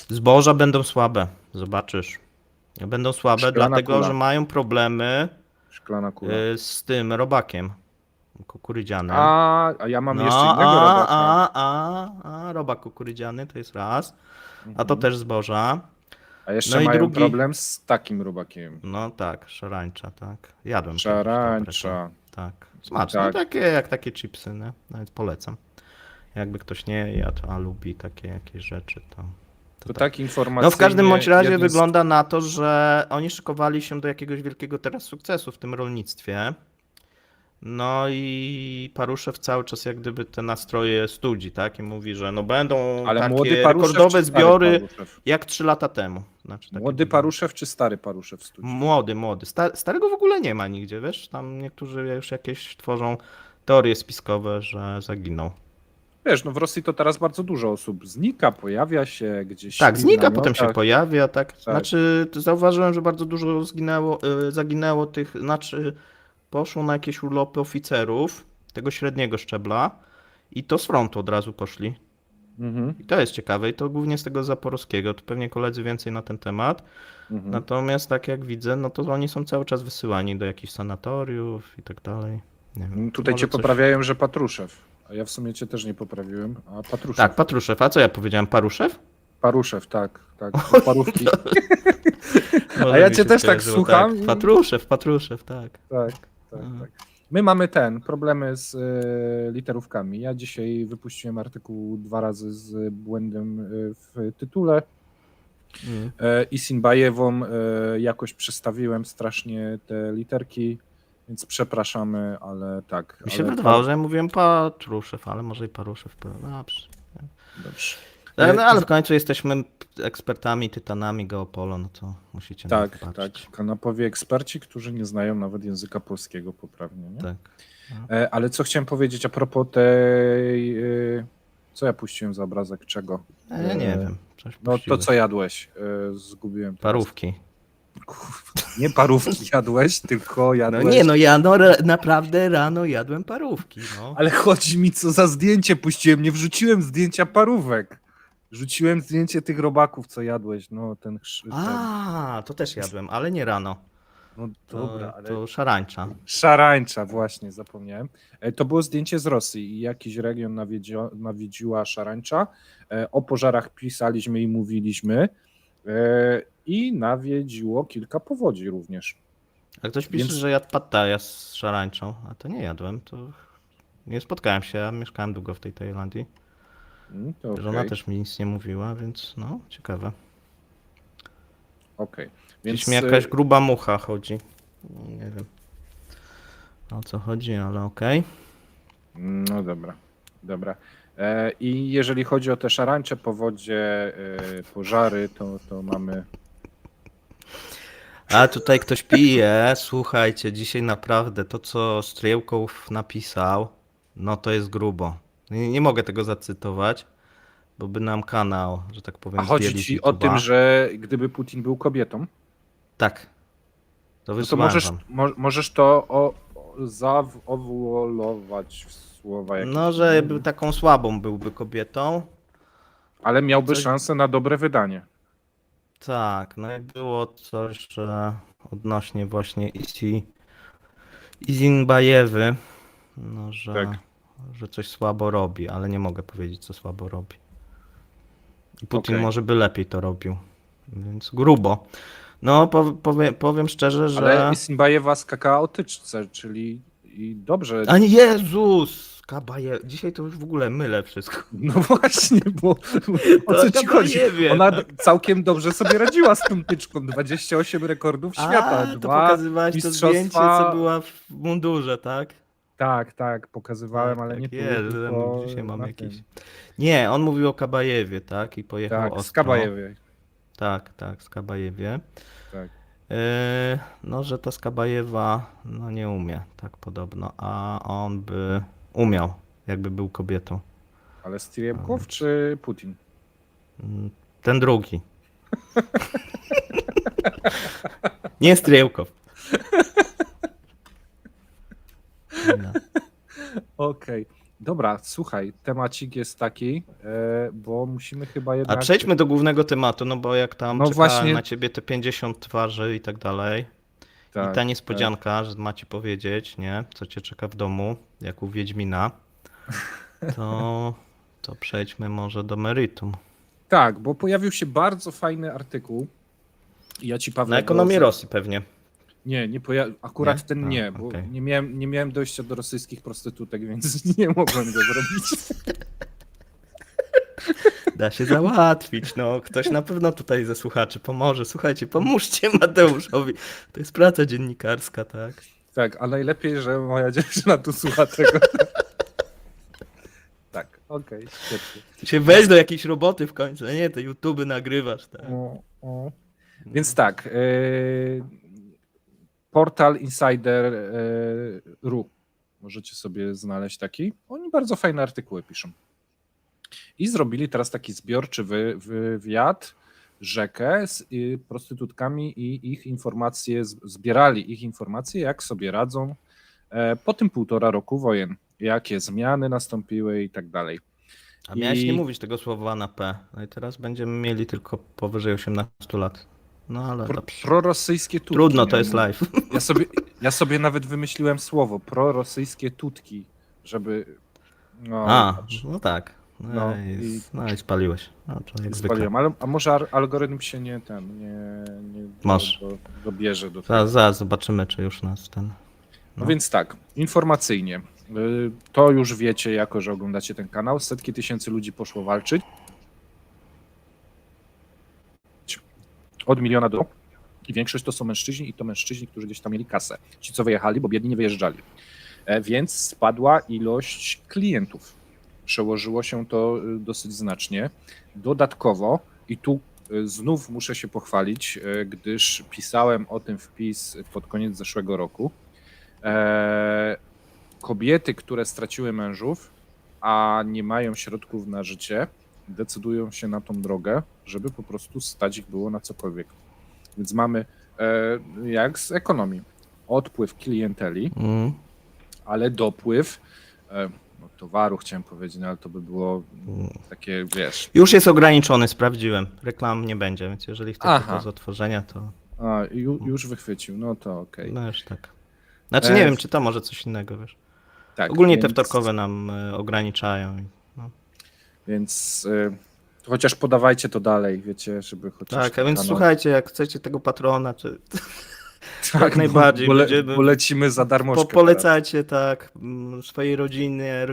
Zboża będą słabe, zobaczysz. Będą słabe, Szklana dlatego kula. że mają problemy Szklana kula. z tym robakiem kukurydzianym. A ja mam No, jeszcze innego robaka. robak kukurydziany to jest raz, a to też zboża. A jeszcze no i mają drugi- problem z takim robakiem. No tak, szarańcza, tak. Jadłem. kiedyś, Szarańcza. tak, tak. Smaczne, Tak. takie jak takie chipsy, nie? Nawet polecam. Jakby ktoś nie jadł, a lubi takie jakieś rzeczy, to To tak. tak informacyjnie... No w każdym bądź razie jeden z- wygląda na to, że oni szykowali się do jakiegoś wielkiego teraz sukcesu w tym rolnictwie. No i Paruszew cały czas jak gdyby te nastroje studzi, tak? I mówi, że no będą Ale takie młody Paruszew rekordowe czy stary zbiory Paruszew? jak 3 lata temu. Znaczy, takie Młody były. Paruszew czy stary Paruszew w studiu? Młody. Starego w ogóle nie ma nigdzie, wiesz? Tam niektórzy już jakieś tworzą teorie spiskowe, że zaginął. Wiesz, no w Rosji to teraz bardzo dużo osób znika, pojawia się gdzieś. Tak, w znika, potem się namiotach. pojawia, tak. Znaczy, zauważyłem, że bardzo dużo zaginęło tych, znaczy poszło na jakieś urlopy oficerów tego średniego szczebla i to z frontu od razu poszli. Mhm, I to jest ciekawe i to głównie z tego zaporowskiego, to pewnie koledzy więcej na ten temat. mhm. Natomiast tak jak widzę, no to oni są cały czas wysyłani do jakichś sanatoriów i tak dalej. Nie wiem, Tutaj może cię coś- poprawiają, że Patruszew. A ja w sumie cię też nie poprawiłem. A Patruszew. Tak, Patruszew. A co ja powiedziałem? Paruszew? Paruszew, tak. Parówki. Może A ja mi cię się też tak skojarzyło, słucham Tak. i- Patruszew, tak. Tak. My mamy problemy z literówkami. Ja dzisiaj wypuściłem artykuł 2 razy z błędem w tytule. Mm. I Sinbajewą jakoś przestawiłem strasznie te literki, więc przepraszamy, ale tak. Mi się ale wydawało, że ja mówiłem Patruszew, ale może i Paruszew. Dobrze. Dobrze. No ale w końcu jesteśmy ekspertami, tytanami Geopolo, no to musicie na Tak, to tak. patrzeć. Kanapowi eksperci, którzy nie znają nawet języka polskiego poprawnie. Nie? Tak. Ale co chciałem powiedzieć a propos tej... Co ja puściłem za obrazek? Czego? Ja nie wiem. Coś No to puściłeś. co jadłeś? Zgubiłem. teraz. Parówki. Kurwa, nie parówki jadłeś, tylko No jadłeś... nie, no ja naprawdę rano jadłem parówki, no. Ale chodzi mi, co za zdjęcie puściłem. Nie wrzuciłem zdjęcia parówek. Rzuciłem zdjęcie tych robaków, co jadłeś. No, ten... A, to też jadłem, ale nie rano. No dobra, ale... To szarańcza. Szarańcza, właśnie, zapomniałem. To było zdjęcie z Rosji i jakiś region nawiedziła szarańcza. O pożarach pisaliśmy i mówiliśmy. I nawiedziło kilka powodzi również. A ktoś pisze, Więc- że jadł pattaja z szarańczą, a to nie jadłem, to nie spotkałem się, ja mieszkałem długo w tej Tajlandii. To Żona okej, też mi nic nie mówiła, więc no, ciekawe. okej. Gdzieś mi jakaś gruba mucha chodzi. No, nie wiem o co chodzi, ale okej. No dobra. I jeżeli chodzi o te szarańcze, powodzie, pożary, to mamy... A tutaj ktoś pije, słuchajcie, dzisiaj naprawdę to co Stryjełkow napisał, no to jest grubo. Nie mogę tego zacytować, bo by nam kanał, że tak powiem, A chodzi zdjęli z ci o YouTube'a. tym, że gdyby Putin był kobietą, Tak. To no to wysłałem wam. możesz to zawolować w słowa jakieś. No, że był taką słabą byłby kobietą. Ale miałby coś- szansę na dobre wydanie. Tak, no i było coś, że odnośnie właśnie Izinbajewy, no Tak. że coś słabo robi, ale nie mogę powiedzieć, co słabo robi. I Putin Okej. może by lepiej to robił, więc grubo. No, powiem szczerze, że... Ale Isinbajewa skakała o tyczce, czyli i dobrze. A nie, Jezus! Kabaje... Dzisiaj to już w ogóle mylę wszystko. No właśnie, bo o To co ci chyba chodzi? nie wiem. Ona całkiem dobrze sobie radziła z tą tyczką. 28 rekordów świata. A, to 2 pokazywałeś to mistrzostwa- zdjęcie, co była w mundurze, tak? Tak, pokazywałem, ale nie jest, tu, tylko dzisiaj mam na jakiś... tym. Nie, on mówił o Kabajewie, tak? I pojechał Tak, ostro. z Kabajewie. Tak, z Kabajewie. Tak. No, że ta Skabajewa no nie umie, tak podobno, a on by umiał, jakby był kobietą. Ale Stryjemkow czy Putin? Ten drugi. Nie Stryjełkow. No. Okej. Dobra, słuchaj, temacik jest taki, bo musimy chyba A jednak... przejdźmy do głównego tematu, no bo jak tam No czekałem właśnie. na ciebie te 50 twarzy i tak dalej. Tak, I ta niespodzianka, że macie powiedzieć, nie? Co cię czeka w domu, jak u Wiedźmina. To przejdźmy może do meritum. Tak, bo pojawił się bardzo fajny artykuł. Ja ci, Pawle, Na ekonomię Rosji pewnie. Nie, akurat Nie? ten A, nie, bo okej. nie miałem dojścia do rosyjskich prostytutek, więc nie mogłem go zrobić. Da się załatwić, no. Ktoś na pewno tutaj ze słuchaczy pomoże. Słuchajcie, pomóżcie Mateuszowi. To jest praca dziennikarska, tak? Tak, a najlepiej, że moja dziewczyna tu słucha tego. Tak, okej, świetnie. Ty się weź do jakiejś roboty w końcu, a nie, te YouTube nagrywasz, tak? Więc tak, portal Insider.ru. Możecie sobie znaleźć taki. Oni bardzo fajne artykuły piszą. I zrobili teraz taki zbiorczy wywiad, rzekę z prostytutkami i ich informacje, zbierali ich informacje, jak sobie radzą po tym 1,5 roku wojen, jakie zmiany nastąpiły i tak dalej. A miałeś I- nie mówić tego słowa na P. No i teraz będziemy mieli tylko powyżej 18 lat. No ale dobrze. Prorosyjskie tutki. Trudno, to nie? jest live. Ja sobie nawet wymyśliłem słowo, prorosyjskie tutki, żeby... No, A, patrz, no tak. No, No no i spaliłeś. No to jak zwykle. spaliłem, ale a może algorytm się nie Masz. dobierze do tego. Zaraz zobaczymy, czy już nas ten... No więc tak, informacyjnie, to już wiecie, jako że oglądacie ten kanał, setki tysięcy ludzi poszło walczyć. Od 1 miliona do... I większość to są mężczyźni i to mężczyźni, którzy gdzieś tam mieli kasę. Ci, co wyjechali, bo biedni nie wyjeżdżali. Więc spadła ilość klientów. Przełożyło się to dosyć znacznie. Dodatkowo, i tu znów muszę się pochwalić, gdyż pisałem o tym wpis pod koniec zeszłego roku. Kobiety, które straciły mężów, a nie mają środków na życie, decydują się na tą drogę, żeby po prostu stać ich było na cokolwiek. Więc mamy, jak z ekonomii, odpływ klienteli, ale dopływ no, towaru, chciałem powiedzieć, no, ale to by było takie, wiesz... Już jest ograniczony, sprawdziłem. Reklam nie będzie, więc jeżeli chcesz Aha. tylko z otworzenia, to A, już wychwycił, no to okej. no już tak. Znaczy nie wiem, czy to może coś innego, wiesz. Tak, Ogólnie te więc- wtorkowe nam ograniczają. No. Więc chociaż podawajcie to dalej, wiecie, żeby chociaż... Tak, a ten więc kanał- słuchajcie, jak chcecie tego patrona, czy Tak, jak najbardziej, będziemy- bo lecimy za darmożkę. polecajcie tak swojej rodzinie,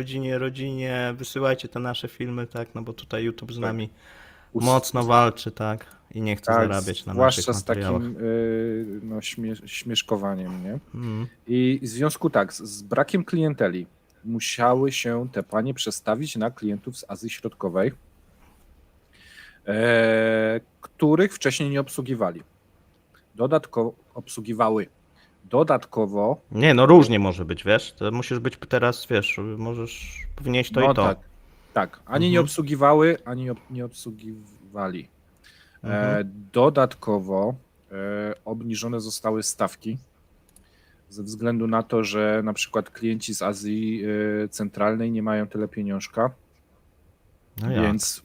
wysyłajcie te nasze filmy, tak, no bo tutaj YouTube z nami mocno walczy, tak, i nie chce Tak, zarabiać na zwłaszcza naszych z materiałach. takim no, śmieszkowaniem, nie? Mm. I w związku tak, z brakiem klienteli musiały się te panie przestawić na klientów z Azji Środkowej, których wcześniej nie obsługiwali. Dodatkowo Nie, no różnie może być, wiesz, to musisz być teraz, wiesz, powinieneś to no i to. tak, ani nie obsługiwały, ani nie obsługiwali. Dodatkowo obniżone zostały stawki ze względu na to, że na przykład klienci z Azji Centralnej nie mają tyle pieniążka, No jak? więc...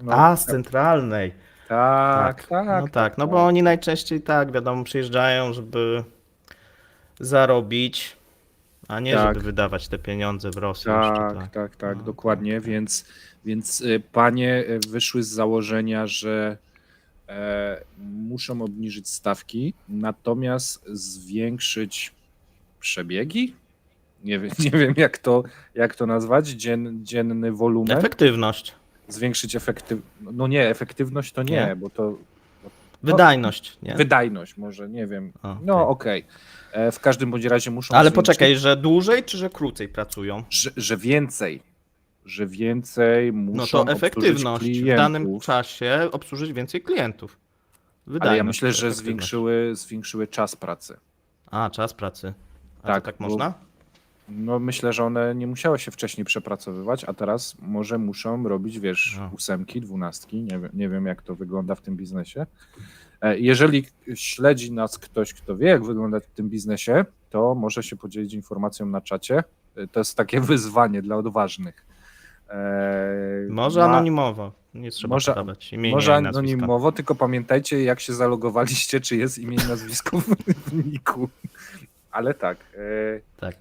No, A, z centralnej. tak, No tak, no bo oni najczęściej tak, wiadomo, przyjeżdżają, żeby zarobić, a nie Tak. żeby wydawać te pieniądze w Rosji jeszcze, Tak, No, dokładnie, więc panie wyszły z założenia, że muszą obniżyć stawki, natomiast zwiększyć przebiegi? Nie wiem jak to nazwać, dzienny wolumen, Efektywność, zwiększyć no nie, efektywność to nie, Nie? bo to wydajność, nie? wydajność może, nie wiem, O, no okej. W każdym bądź razie muszą Ale zwiększyć, poczekaj, że dłużej czy że krócej pracują? że więcej No muszą to obsłużyć efektywność w klientów. danym czasie obsłużyć więcej klientów. Wydajność, Ale ja myślę, to że efektywność. zwiększyły czas pracy. A, czas pracy. A Tak, to tak bo- można? No myślę, że one nie musiały się wcześniej przepracowywać, a teraz może muszą robić, wiesz, No. 8, 12, nie wiem jak to wygląda w tym biznesie. Jeżeli śledzi nas ktoś, kto wie jak wygląda w tym biznesie, to może się podzielić informacją na czacie. To jest takie wyzwanie dla odważnych. Może anonimowo. Nie trzeba może- podawać imienia Może i nazwiska. anonimowo, tylko pamiętajcie, jak się zalogowaliście, czy jest imię i nazwisko w niku. Ale tak. Tak.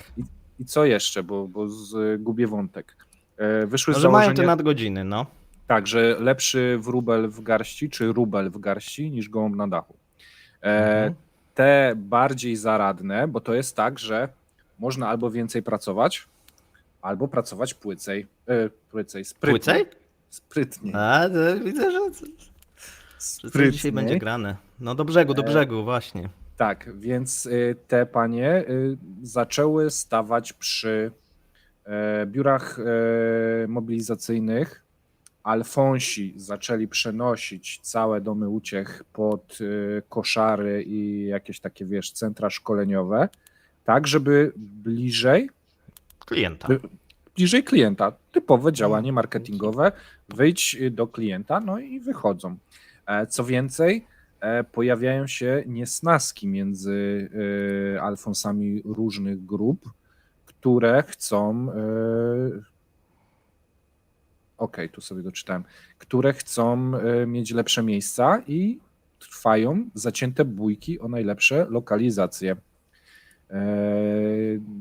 I co jeszcze, bo zgubię wątek. Wyszły z Może mają te założenia, nadgodziny, no. tak, że lepszy wróbel w garści, czy rubel w garści, niż gołąb na dachu. Mhm. te bardziej zaradne, bo to jest tak, że można albo więcej pracować, albo pracować płycej, sprytniej. Płycej? Sprytniej. A, to widzę, że coś dzisiaj Sprytniej. będzie grane. No do brzegu, właśnie. Tak, więc te panie zaczęły stawać przy biurach mobilizacyjnych. Alfonsi zaczęli przenosić całe domy uciech pod koszary i jakieś takie, wiesz, centra szkoleniowe, tak, żeby bliżej klienta. Typowe działanie marketingowe, wyjdź do klienta, no i wychodzą. Co więcej, pojawiają się niesnaski między alfonsami różnych grup, które chcą, tu sobie doczytałem, które chcą mieć lepsze miejsca i trwają zacięte bójki o najlepsze lokalizacje.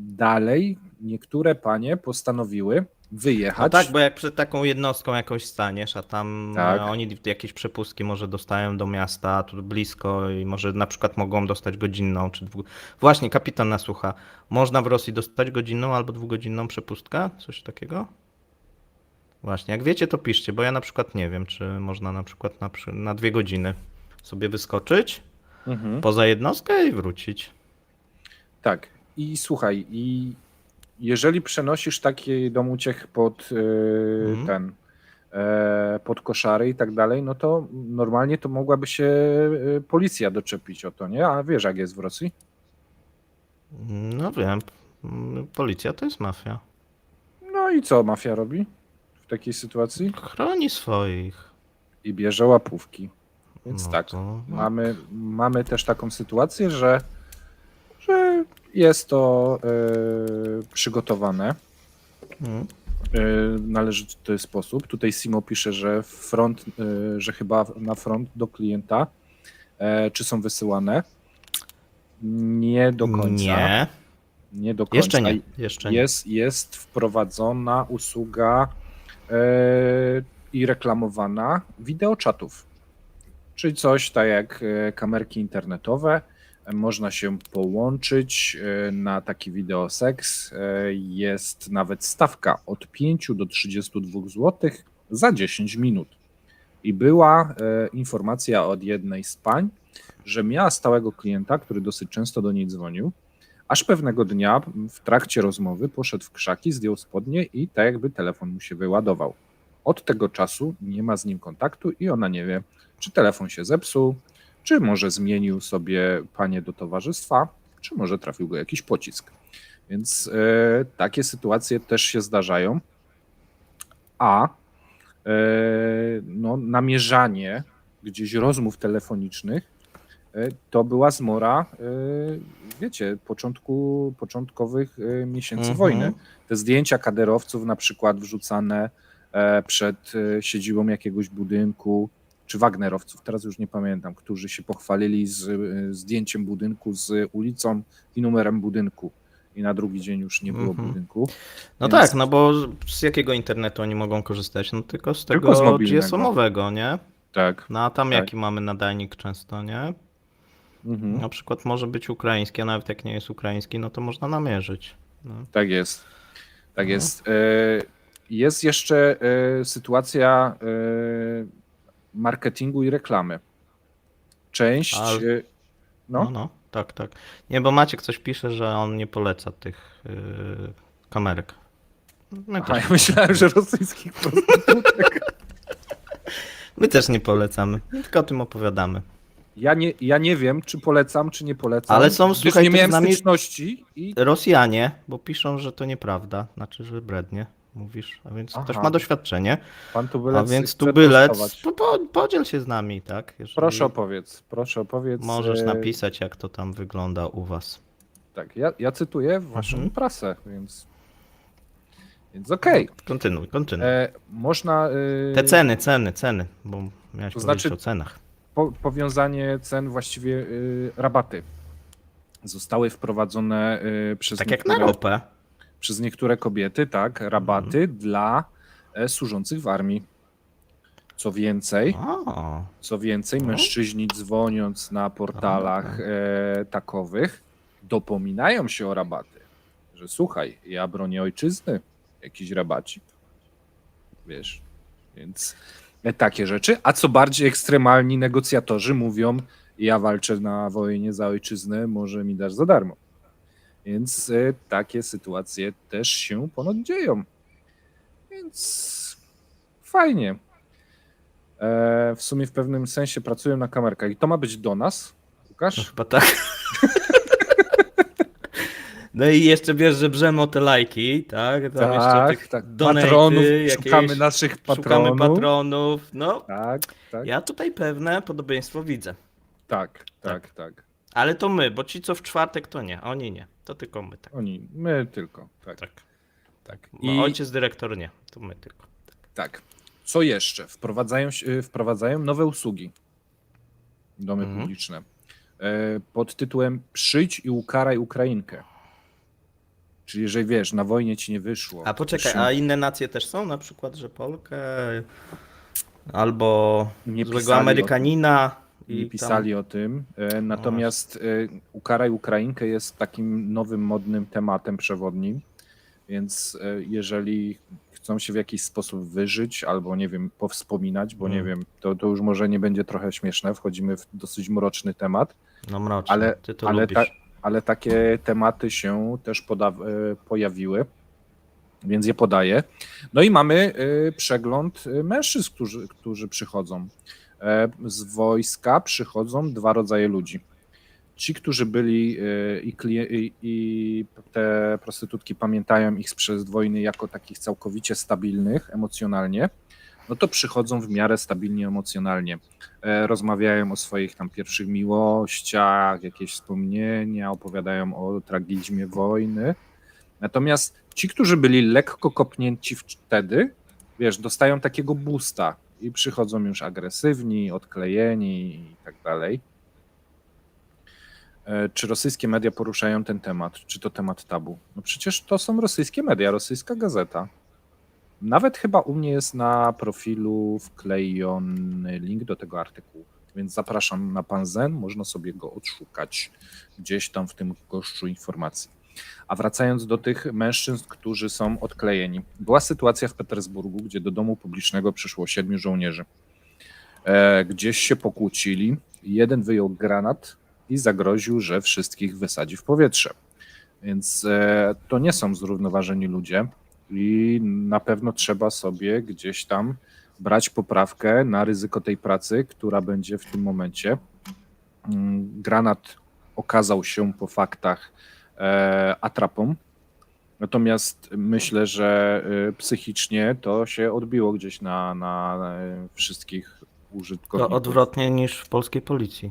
Dalej niektóre panie postanowiły wyjechać. No tak, bo jak przed taką jednostką jakoś staniesz, a tam Tak. oni jakieś przepustki może dostają do miasta, tu blisko i może na przykład mogą dostać godzinną czy Właśnie, kapitan nas słucha. Można w Rosji dostać godzinną albo dwugodzinną przepustkę? Coś takiego? Właśnie, jak wiecie, to piszcie, bo ja na przykład nie wiem, czy można na przykład na 2 godziny sobie wyskoczyć poza jednostkę i wrócić. Tak. I słuchaj, i jeżeli przenosisz taki dom uciech pod pod koszary i tak dalej, no to normalnie to mogłaby się policja doczepić o to, nie? A wiesz, jak jest w Rosji? No wiem, policja to jest mafia. No i co mafia robi w takiej sytuacji? Chroni swoich. I bierze łapówki. Więc No tak, to- mamy też taką sytuację, że jest to przygotowane w należyty sposób. Tutaj Simo pisze, że że chyba na front do klienta czy są wysyłane? Nie do końca. Nie do końca. Jeszcze nie. Jest wprowadzona usługa i reklamowana wideoczatów. Czyli coś tak jak kamerki internetowe. Można się połączyć na taki wideoseks. Jest nawet stawka od 5 do 32 zł za 10 minut. I była informacja od jednej z pań, że miała stałego klienta, który dosyć często do niej dzwonił, aż pewnego dnia w trakcie rozmowy poszedł w krzaki, zdjął spodnie i tak jakby telefon mu się wyładował. Od tego czasu nie ma z nim kontaktu i ona nie wie, czy telefon się zepsuł, czy może zmienił sobie panie do towarzystwa, czy może trafił go jakiś pocisk. Więc takie sytuacje też się zdarzają. A namierzanie gdzieś rozmów telefonicznych to była zmora, wiecie, początkowych miesięcy wojny. Te zdjęcia kaderowców na przykład wrzucane przed siedzibą jakiegoś budynku, czy wagnerowców, teraz już nie pamiętam, którzy się pochwalili z zdjęciem budynku, z ulicą i numerem budynku. I na drugi dzień już nie było budynku. No Więc- tak, no bo z jakiego internetu oni mogą korzystać? No tylko z Tylko tego z mobilnego. GSM-owego, nie? Tak. No a tam Tak. jaki mamy nadajnik często, nie? Na przykład może być ukraiński, a nawet jak nie jest ukraiński, no to można namierzyć. No. Tak jest. Tak jest. Jest jeszcze sytuacja marketingu i reklamy. Część. No, tak. Nie, bo Maciek coś pisze, że on nie poleca tych kamerek. My, Aha, też, ja myślałem, że rosyjskich prostytutek. my też nie polecamy, tylko o tym opowiadamy. Ja nie wiem, czy polecam, czy nie polecam. Ale są, gdyż słuchaj, nie też miałem z nami- styczności i Rosjanie, bo piszą, że to nieprawda, znaczy, że brednie mówisz, a więc ktoś Aha. ma doświadczenie, pan a tubylec więc chce tubylec, testować. podziel się z nami, tak? Jeżeli Proszę opowiedz. możesz napisać, jak to tam wygląda u was. Tak, ja cytuję waszą prasę, więc okej. Kontynuuj. Można... Te ceny, bo miałeś To powiedzieć znaczy- o cenach. powiązanie cen, właściwie rabaty zostały wprowadzone przez Tak jak na ropę. przez niektóre kobiety, tak, rabaty dla służących w armii. Co więcej, O, mężczyźni dzwoniąc na portalach takowych dopominają się o rabaty. Że słuchaj, ja bronię ojczyzny, jakiś rabacik. Wiesz, więc takie rzeczy. A co bardziej ekstremalni negocjatorzy mówią, ja walczę na wojnie za ojczyznę, może mi dasz za darmo. Więc takie sytuacje też się ponoć dzieją. Więc fajnie. W sumie w pewnym sensie pracują na kamerkach. I to ma być do nas, Łukasz? chyba tak. No i jeszcze wiesz, że brzemy o te lajki, tak? Tam jeszcze tych donaty, Patronów, jakieś, szukamy naszych patronów. Szukamy patronów, no. Tak. Ja tutaj pewne podobieństwo widzę. Tak. Ale to my, bo ci co w czwartek to nie, oni nie. To tylko my, tak. My tylko. Tak. No, ojciec dyrektor nie, to my tylko. Tak. Co jeszcze? Wprowadzają nowe usługi. Domy publiczne. Pod tytułem Przyjdź i ukaraj Ukrainkę. Czyli jeżeli wiesz, na wojnie ci nie wyszło. A poczekaj, a inne nacje też są? Na przykład, że Polkę albo Nie złego pisali Amerykanina. Nie pisali o tym. Natomiast Ukaraj Ukrainkę jest takim nowym, modnym tematem przewodnim. Więc jeżeli chcą się w jakiś sposób wyżyć albo, nie wiem, powspominać, bo nie wiem, to już może nie będzie trochę śmieszne, wchodzimy w dosyć mroczny temat. No mroczny, ty to lubisz. Ale takie tematy się też pojawiły, więc je podaję. No i mamy przegląd mężczyzn, którzy przychodzą. Z wojska przychodzą 2 rodzaje ludzi. Ci, którzy byli i te prostytutki pamiętają ich sprzed wojny jako takich całkowicie stabilnych emocjonalnie, no to przychodzą w miarę stabilnie emocjonalnie. Rozmawiają o swoich tam pierwszych miłościach, jakieś wspomnienia, opowiadają o tragizmie wojny. Natomiast ci, którzy byli lekko kopnięci wtedy, wiesz, dostają takiego boosta i przychodzą już agresywni, odklejeni i tak dalej. Czy rosyjskie media poruszają ten temat? Czy to temat tabu? No przecież to są rosyjskie media, rosyjska gazeta. Nawet chyba u mnie jest na profilu wklejony link do tego artykułu, więc zapraszam na Pan.zen, można sobie go odszukać gdzieś tam w tym koszczu informacji. A wracając do tych mężczyzn, którzy są odklejeni. Była sytuacja w Petersburgu, gdzie do domu publicznego przyszło 7 żołnierzy. Gdzieś się pokłócili, jeden wyjął granat i zagroził, że wszystkich wysadzi w powietrze. Więc to nie są zrównoważeni ludzie i na pewno trzeba sobie gdzieś tam brać poprawkę na ryzyko tej pracy, która będzie w tym momencie. Granat okazał się po faktach atrapą, natomiast myślę, że psychicznie to się odbiło gdzieś na wszystkich użytkowników. To odwrotnie niż w polskiej policji.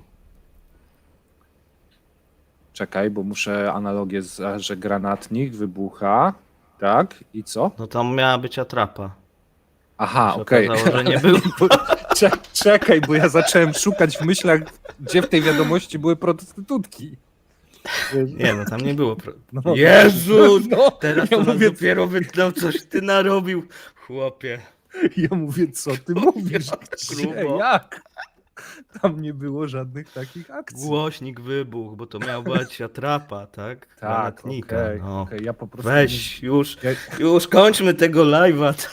Czekaj, bo muszę analogię, że granatnik wybucha, tak? I co? No tam miała być atrapa. Aha, Się okej. okazało, że nie było. Czekaj, bo ja zacząłem szukać w myślach, gdzie w tej wiadomości były prostytutki. Nie, no tam nie było. No, Jezu! no, Teraz ja to mówię, dopiero wydał, coś ty narobił, chłopie. ja mówię, co ty mówisz? Gdzie? Grubo. Jak? Tam nie było żadnych takich akcji. Głośnik wybuchł, bo to miał być atrapa, tak? Tak, Granatnika, okej, no. okej, ja po prostu Weź, Ja, już kończmy tego live'a.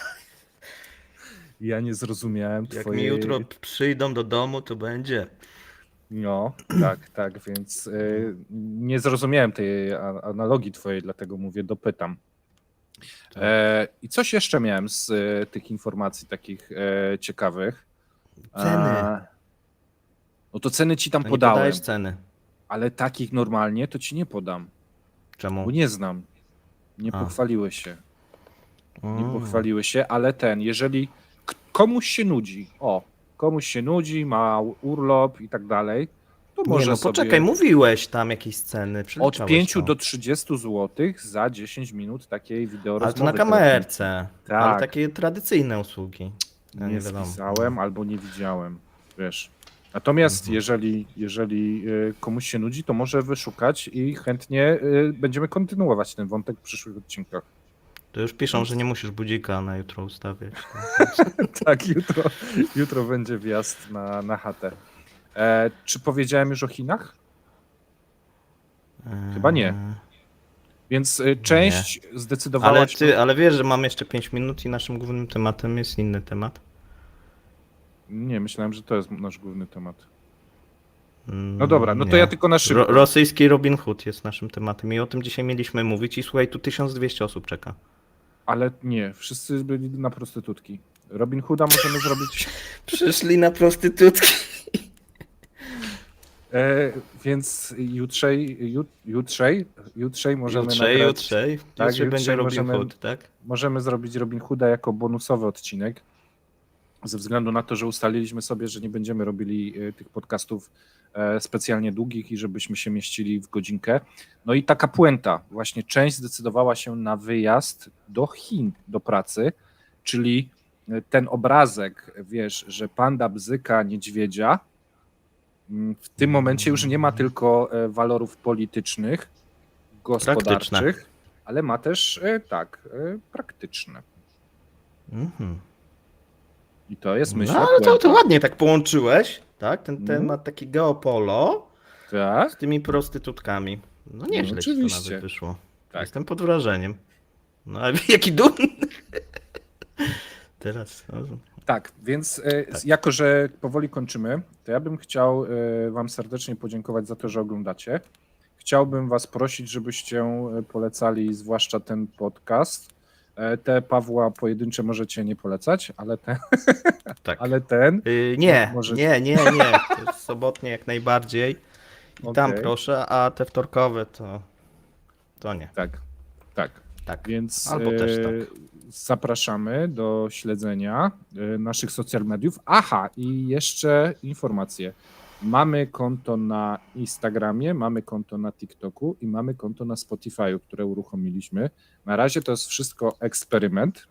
ja nie zrozumiałem Jak twojej... mi jutro przyjdą do domu, to będzie. No, tak, więc nie zrozumiałem tej analogii twojej, dlatego mówię, dopytam. Tak. I coś jeszcze miałem z tych informacji takich ciekawych. Ceny. No to ceny ci tam No nie podałem, podajesz ceny. ale takich normalnie to ci nie podam, Czemu? bo nie znam. Nie A. pochwaliły się. Nie Mm. pochwaliły się, ale jeżeli komuś się nudzi, ma urlop i tak dalej, to Nie może no, sobie poczekaj, mówiłeś tam jakieś ceny. od przeliczałeś 5 to. do 30 zł za 10 minut takiej wideo Ale to rozmowy na kamerce. Tak. Ale takie tradycyjne usługi. No, nie wiadomo. spisałem albo nie widziałem, wiesz. Natomiast jeżeli komuś się nudzi, to może wyszukać i chętnie będziemy kontynuować ten wątek w przyszłych odcinkach. To już piszą, że nie musisz budzika na jutro ustawiać. Tak, jutro będzie wjazd na chatę. Czy powiedziałem już o Chinach? Chyba nie. Więc część zdecydowała Ale się... ale wiesz, że mam jeszcze 5 minut i naszym głównym tematem jest inny temat. Nie, myślałem, że to jest nasz główny temat. No dobra, no to Nie. ja tylko na szybko. Rosyjski Robin Hood jest naszym tematem i o tym dzisiaj mieliśmy mówić i słuchaj, tu 1200 osób czeka. Ale nie, wszyscy byli na prostytutki. Robin Hooda możemy zrobić... Przyszli na prostytutki. Więc jutrzej możemy nagrać... Jutrzej Tak, będzie Robin możemy- Hood, tak? Możemy zrobić Robin Hooda jako bonusowy odcinek, ze względu na to, że ustaliliśmy sobie, że nie będziemy robili tych podcastów specjalnie długich i żebyśmy się mieścili w godzinkę. No i taka puenta, właśnie część zdecydowała się na wyjazd do Chin, do pracy, czyli ten obrazek, wiesz, że panda bzyka niedźwiedzia, w tym momencie już nie ma tylko walorów politycznych, gospodarczych, ale ma też, praktyczne. Mhm. I to jest, myślę, No ale to puenta. ładnie tak połączyłeś, tak? Ten No. temat taki geopolo Tak, z tymi prostytutkami. No nieźle ci to oczywiście. nawet wyszło. Tak. Jestem pod wrażeniem. No ale jaki dumny. Teraz. No. tak, więc jako, że powoli kończymy, to ja bym chciał wam serdecznie podziękować za to, że oglądacie. Chciałbym was prosić, żebyście polecali zwłaszcza ten podcast. Te Pawła pojedyncze możecie nie polecać, ale ten, Tak. ale ten Nie, Może- nie. To jest sobotnie jak najbardziej. I tam Okej. proszę, a te wtorkowe to nie. tak. Tak. Więc Albo też tak. zapraszamy do śledzenia naszych social mediów. Aha, i jeszcze informacje. Mamy konto na Instagramie, mamy konto na TikToku i mamy konto na Spotify'u, które uruchomiliśmy. Na razie to jest wszystko eksperyment.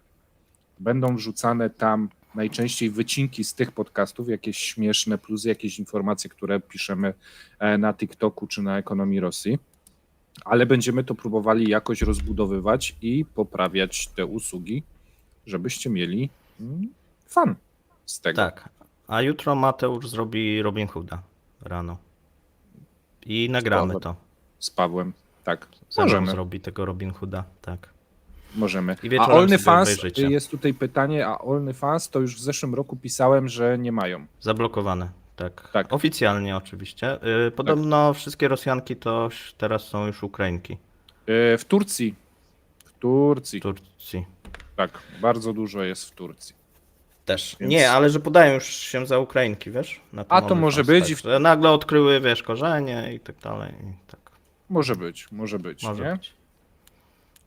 Będą wrzucane tam najczęściej wycinki z tych podcastów, jakieś śmieszne, plus jakieś informacje, które piszemy na TikToku czy na Ekonomii Rosji. Ale będziemy to próbowali jakoś rozbudowywać i poprawiać te usługi, żebyście mieli fan z tego. Tak. A jutro Mateusz zrobi Robin Hooda rano. I nagramy Pawłem. to. Z Pawłem, tak. Ze mną Możemy. zrobi tego Robin Hooda, tak. Możemy. I A wieczorem sobie OnlyFans, obejrzycie. jest tutaj pytanie, a OnlyFans to już w zeszłym roku pisałem, że nie mają. Zablokowane, tak. Tak. Oficjalnie oczywiście. Podobno wszystkie Rosjanki to teraz są już Ukrainki W Turcji. W Turcji, w Turcji. tak. Bardzo dużo jest w Turcji. Też. Więc- Nie, ale że podają już się za Ukrainki, wiesz? Na tym A to może OnlyFans, być i tak, że nagle odkryły, wiesz, korzenie i tak dalej. I tak. Może być, Może nie? być.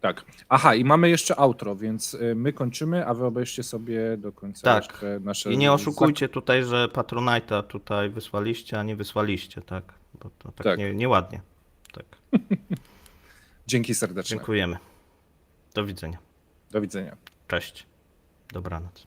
Tak. Aha, i mamy jeszcze outro, więc my kończymy, a wy obejrzcie sobie do końca Tak. jeszcze nasze... I nie oszukujcie tutaj, że Patronite'a tutaj wysłaliście, a nie wysłaliście, tak? Bo to tak, Tak. nieładnie. Tak. Dzięki serdeczne. Dziękujemy. Do widzenia. Do widzenia. Cześć. Dobranoc.